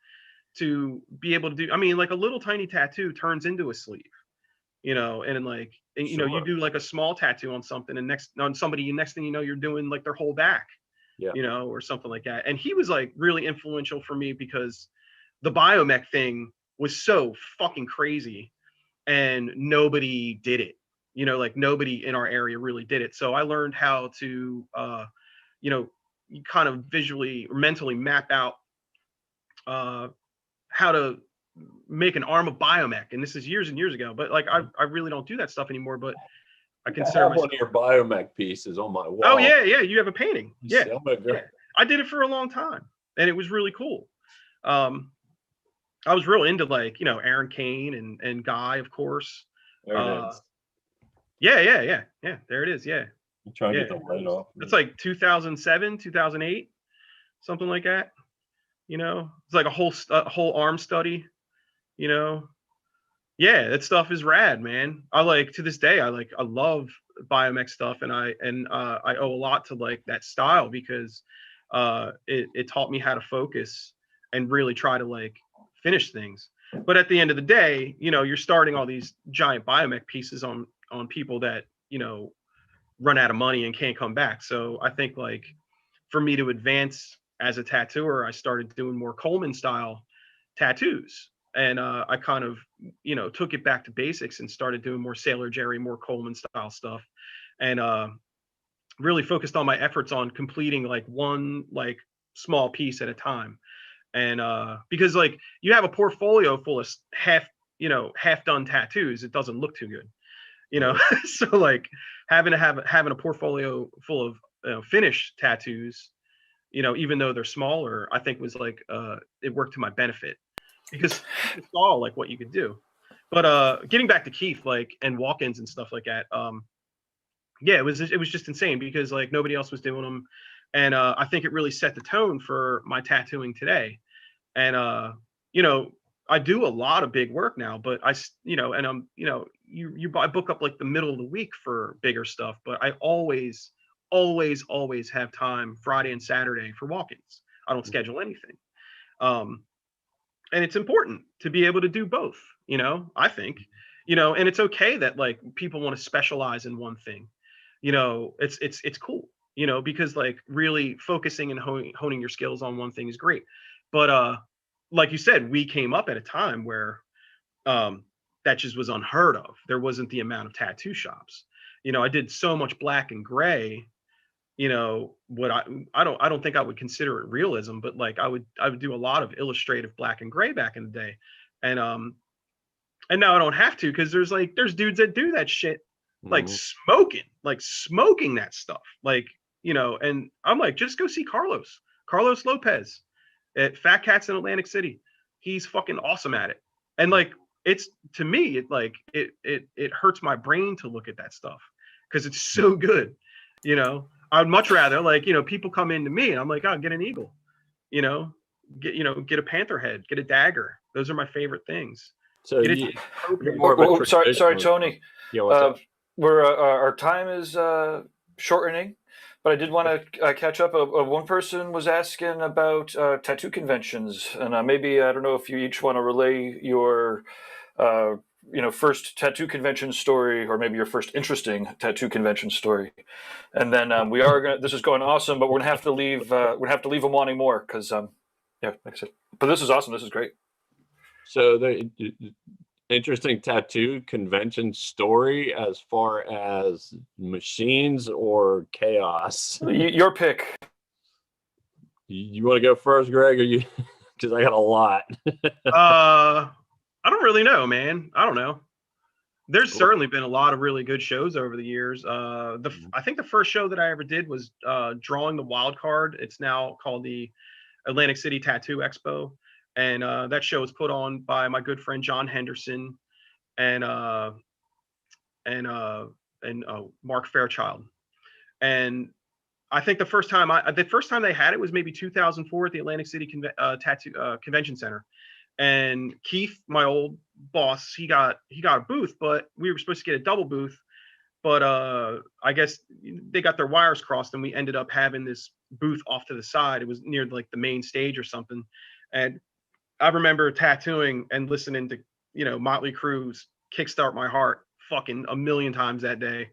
to be able to do. I mean, like a little tiny tattoo turns into a sleeve. And like, and, sure. You do like a small tattoo on something and next thing you know, you're doing like their whole back, or something like that. And he was like really influential for me because the Biomech thing was so fucking crazy and nobody did it, like nobody in our area really did it. So I learned how to, kind of visually or mentally map out how to make an arm of Biomech, and this is years and years ago, but like I really don't do that stuff anymore. But I consider one of your Biomech pieces on my wall. Oh yeah, you have a painting. Yeah. I did it for a long time and it was really cool. I was real into like Aaron Kane and Guy, of course. There it is. Yeah, there it is. Yeah, I'm trying to get the light off. It's like 2007 2008, something like that. It's like a whole arm study. Yeah, that stuff is rad, man. I like, to this day, I love biomech stuff, and I owe a lot to like that style, because it taught me how to focus and really try to like finish things. But at the end of the day, you're starting all these giant biomech pieces on people that, run out of money and can't come back. So I think, like, for me to advance as a tattooer, I started doing more Coleman style tattoos. And I kind of, took it back to basics and started doing more Sailor Jerry, more Coleman style stuff. And really focused on my efforts on completing like one like small piece at a time. And because like you have a portfolio full of half done tattoos, it doesn't look too good, so like having a portfolio full of finished tattoos, even though they're smaller, I think was like it worked to my benefit, because you saw like what you could do. But getting back to Keith, like, and walk-ins and stuff like that, yeah, it was just insane, because like nobody else was doing them. And I think it really set the tone for my tattooing today. And you know I do a lot of big work now, but and I'm I book up like the middle of the week for bigger stuff, but I always have time Friday and Saturday for walk-ins. I don't schedule anything. um and it's important to be able to do both, I think. And it's okay that like people want to specialize in one thing. It's cool, because like really focusing and honing your skills on one thing is great. But like you said, we came up at a time where that just was unheard of. There wasn't the amount of tattoo shops. I did so much black and gray. What I don't think I would consider it realism, but like I would do a lot of illustrative black and gray back in the day. And now I don't have to, because there's dudes that do that shit, like smoking that stuff, like, and I'm like, just go see Carlos Lopez at Fat Cats in Atlantic City. He's fucking awesome at it. And like, it's, to me, it hurts my brain to look at that stuff, because it's so good. I'd much rather, like, people come into me and I'm like, oh, get an eagle, get a panther head, get a dagger. Those are my favorite things. So Get you're more of a sorry, traditionalist. Tony. Yeah, what's up? Our time is shortening, but I did want to catch up. One person was asking about tattoo conventions, and maybe, I don't know if you each want to relay your first tattoo convention story, or maybe your first interesting tattoo convention story. And then we are gonna. This is going awesome, but we're gonna have to leave. We're gonna have to leave them wanting more, because yeah, like I said. But this is awesome. This is great. So the interesting tattoo convention story as far as machines or chaos. Your pick. You want to go first, Greg, or you? Because I got a lot. I don't really know, man. I don't know. There's certainly been a lot of really good shows over the years. I think the first show that I ever did was Drawing the Wild Card. It's now called the Atlantic City Tattoo Expo. And that show was put on by my good friend John Henderson and Mark Fairchild. And I think the first time they had it was maybe 2004 at the Atlantic City Convention Center. And Keith, my old boss, he got a booth, but we were supposed to get a double booth. But I guess they got their wires crossed, and we ended up having this booth off to the side. It was near like the main stage or something. And I remember tattooing and listening to, Motley Crue's Kickstart My Heart fucking a million times that day.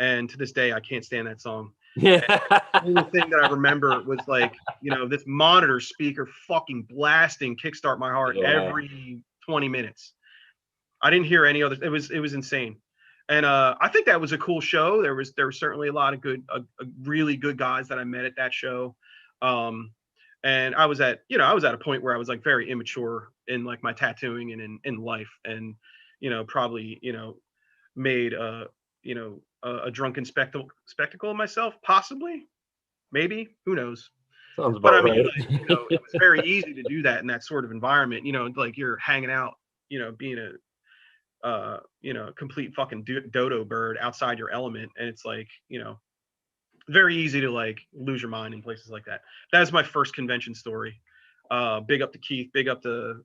And to this day, I can't stand that song. Yeah. The only thing that I remember was like, this monitor speaker fucking blasting Kickstart My Heart every 20 minutes. I didn't hear any other. It was insane. And I think that was a cool show. There was certainly a lot of good, really good guys that I met at that show. And I was at a point where I was like very immature in like my tattooing and in life, and probably made a drunken spectacle of myself, possibly, maybe, who knows. Sounds about but I mean, right. like, it was very easy to do that in that sort of environment. Like you're hanging out, being a complete fucking dodo bird outside your element, and it's like, very easy to like lose your mind in places like that. That's my first convention story. Big up to Keith, big up to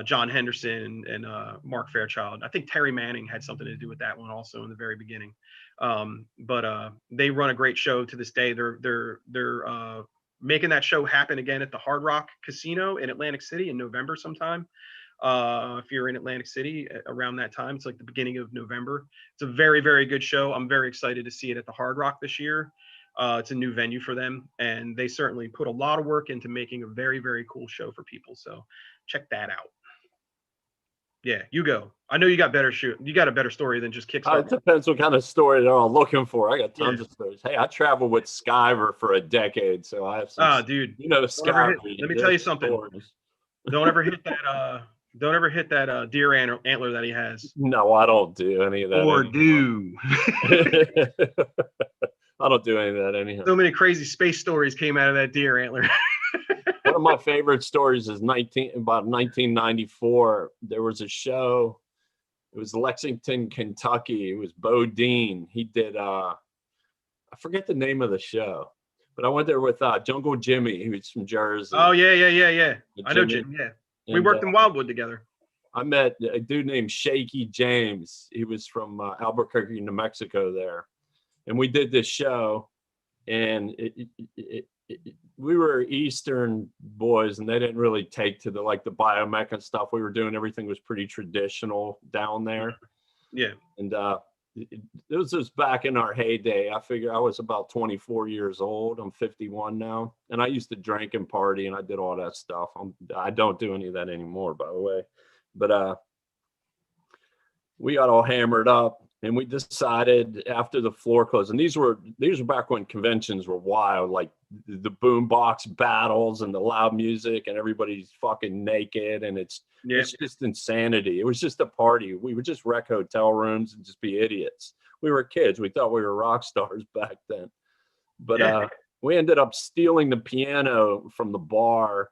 John Henderson and Mark Fairchild. I think Terry Manning had something to do with that one also in the very beginning. But they run a great show to this day. They're making that show happen again at the Hard Rock Casino in Atlantic City in November sometime. If you're in Atlantic City around that time, it's like the beginning of November. It's a very, very good show. I'm very excited to see it at the Hard Rock this year. It's a new venue for them, and they certainly put a lot of work into making a very, very cool show for people. So check that out. Yeah, you go. I know you got you got a better story than just Kickstarter. It depends what kind of story they're all looking for. I got tons of stories. Hey, I traveled with Skyver for a decade, so I have some. Dude, Skyver. Let me tell you something. Stories. Don't ever hit that. Don't ever hit that deer antler that he has. No, I don't do any of that. Or do. I don't do any of that anyhow. So many crazy space stories came out of that deer antler. One of my favorite stories is about 1994. There was a show. It was Lexington, Kentucky. It was Bo Dean. He did. I forget the name of the show, but I went there with Jungle Jimmy, who's from Jersey. Oh yeah. I know Jim. Yeah, we worked in Wildwood together. I met a dude named Shaky James. He was from Albuquerque, New Mexico there. And we did this show, and we were Eastern boys, and they didn't really take to the biomech and stuff we were doing. Everything was pretty traditional down there. Yeah. And it was just back in our heyday. I figure I was about 24 years old. I'm 51 now. And I used to drink and party, and I did all that stuff. I don't do any of that anymore, by the way. But we got all hammered up. And we decided after the floor closed, and these were back when conventions were wild, like the boombox battles and the loud music, and everybody's fucking naked, and it's just insanity. It was just a party. We would just wreck hotel rooms and just be idiots. We were kids. We thought we were rock stars back then. But we ended up stealing the piano from the bar.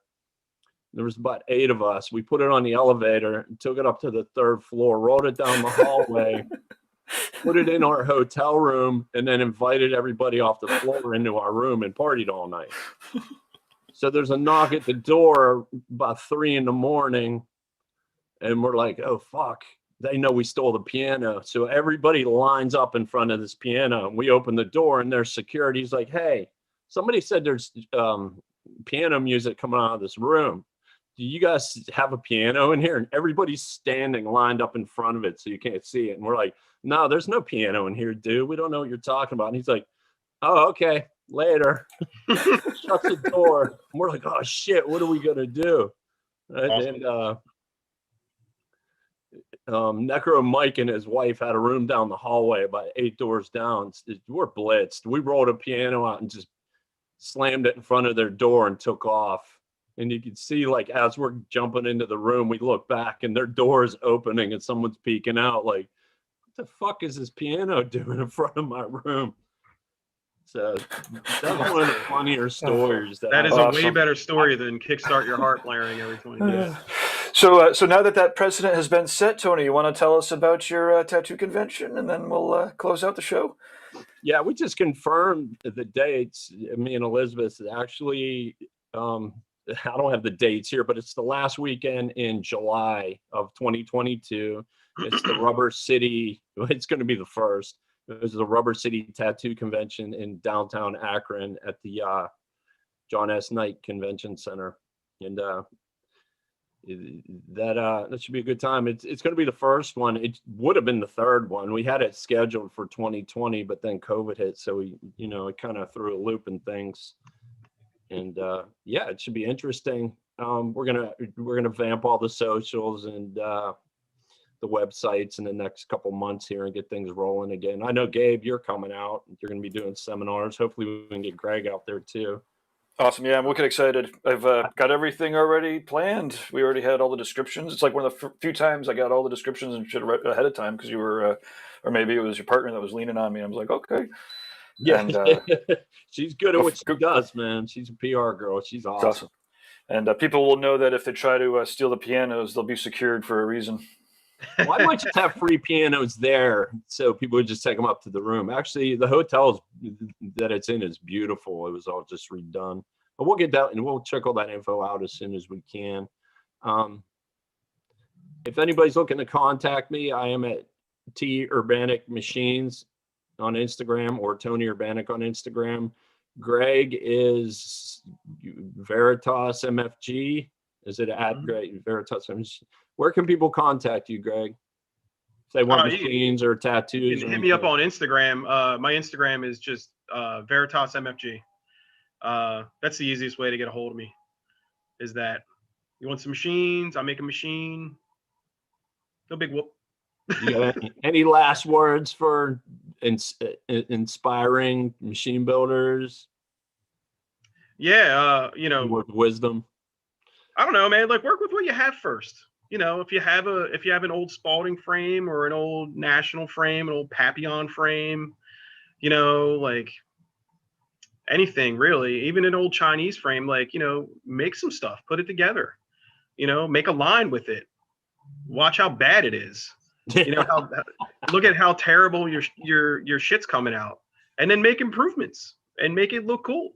There was about 8 of us. We put it on the elevator and took it up to the 3rd floor, rolled it down the hallway. Put it in our hotel room, and then invited everybody off the floor into our room and partied all night. So there's a knock at the door about 3 a.m, and we're like, oh, fuck. They know we stole the piano. So everybody lines up in front of this piano, and we open the door, and there's security's like, hey, somebody said there's piano music coming out of this room. Do you guys have a piano in here? And everybody's standing lined up in front of it so you can't see it. And we're like, no, there's no piano in here, dude. We don't know what you're talking about. And he's like, oh, okay, later. Shuts the door. And we're like, oh, shit, what are we going to do? Awesome. And Necro Mike and his wife had a room down the hallway about 8 doors down. We're blitzed. We rolled a piano out and just slammed it in front of their door and took off. And you could see, as we're jumping into the room, we look back and their door is opening and someone's peeking out like, what the fuck is this piano doing in front of my room? So that's one of the funnier stories. That is awesome. A way better story than Kickstart Your Heart blaring every 20 minutes. So now that precedent has been set, Tony, you want to tell us about your tattoo convention, and then we'll close out the show? Yeah, we just confirmed the dates. Me and Elizabeth actually... I don't have the dates here, but it's the last weekend in July of 2022. It's the Rubber City. It's going to be the first. It was the Rubber City Tattoo Convention in downtown Akron at the John S. Knight Convention Center. And that should be a good time. It's going to be the first one. It would have been the third one. We had it scheduled for 2020, but then COVID hit. So it kind of threw a loop in things. And it should be interesting. We're gonna vamp all the socials and the websites in the next couple months here and get things rolling again. I know, Gabe, you're coming out. You're gonna be doing seminars. Hopefully we can get Greg out there too. Awesome. Yeah, I'm wicked excited. I've got everything already planned. We already had all the descriptions. It's like one of the few times I got all the descriptions and shit ahead of time because you were, or maybe it was your partner that was leaning on me. I was like, okay. Yeah, and, she's good at what she does, man. She's a PR girl. She's awesome. And people will know that if they try to steal the pianos, they'll be secured for a reason. Well, I might just have free pianos there, so people would just take them up to the room. Actually, the hotel that it's in is beautiful. It was all just redone. But we'll get that, and we'll check all that info out as soon as we can. if anybody's looking to contact me, I am at T Urbanek Machines on Instagram or Tony Urbanek on Instagram. Greg is Veritas MFG. Is it at Greg Veritas MFG? Where can people contact you, Greg? If they want machines or tattoos. You can hit me up on Instagram. My Instagram is just Veritas MFG. That's the easiest way to get a hold of me. Is that you want some machines? I make a machine. No big whoop. You got any last words for inspiring machine builders? Yeah, with wisdom. I don't know, man. Like, work with what you have first. If you have an old Spalding frame or an old National frame, an old Papillon frame, like anything really, even an old Chinese frame, like, make some stuff, put it together, make a line with it. Watch how bad it is. Look at how terrible your shit's coming out, and then make improvements and make it look cool.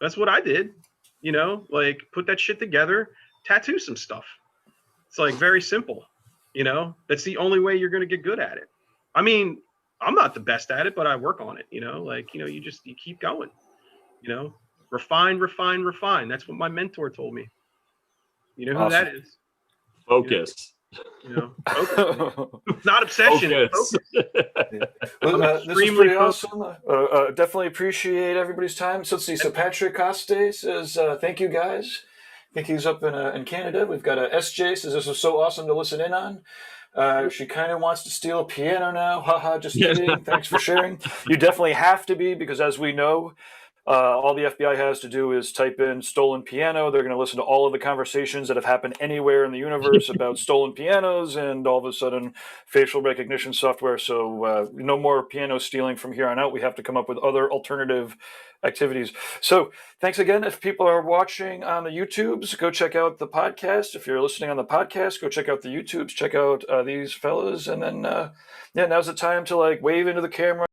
That's what I did. Like, put that shit together, tattoo some stuff. It's like very simple. That's the only way you're going to get good at it. I mean, I'm not the best at it, but I work on it. You keep going. Refine. That's what my mentor told me. You know who Awesome. that is? Focus. Focus. Not obsession. Focus. Well, this is pretty awesome. Definitely appreciate everybody's time. So let's see. So Patrick Coste says, thank you guys. I think he's up in Canada. We've got SJ says, this was so awesome to listen in on. She kind of wants to steal a piano now. Haha, just kidding. Thanks for sharing. You definitely have to be, because as we know, all the FBI has to do is type in stolen piano. They're going to listen to all of the conversations that have happened anywhere in the universe about stolen pianos, and all of a sudden facial recognition software. So no more piano stealing from here on out. We have to come up with other alternative activities. So thanks again. If people are watching on the YouTubes, go check out the podcast. If you're listening on the podcast, go check out the YouTubes, check out these fellas. And then, now's the time to wave into the camera.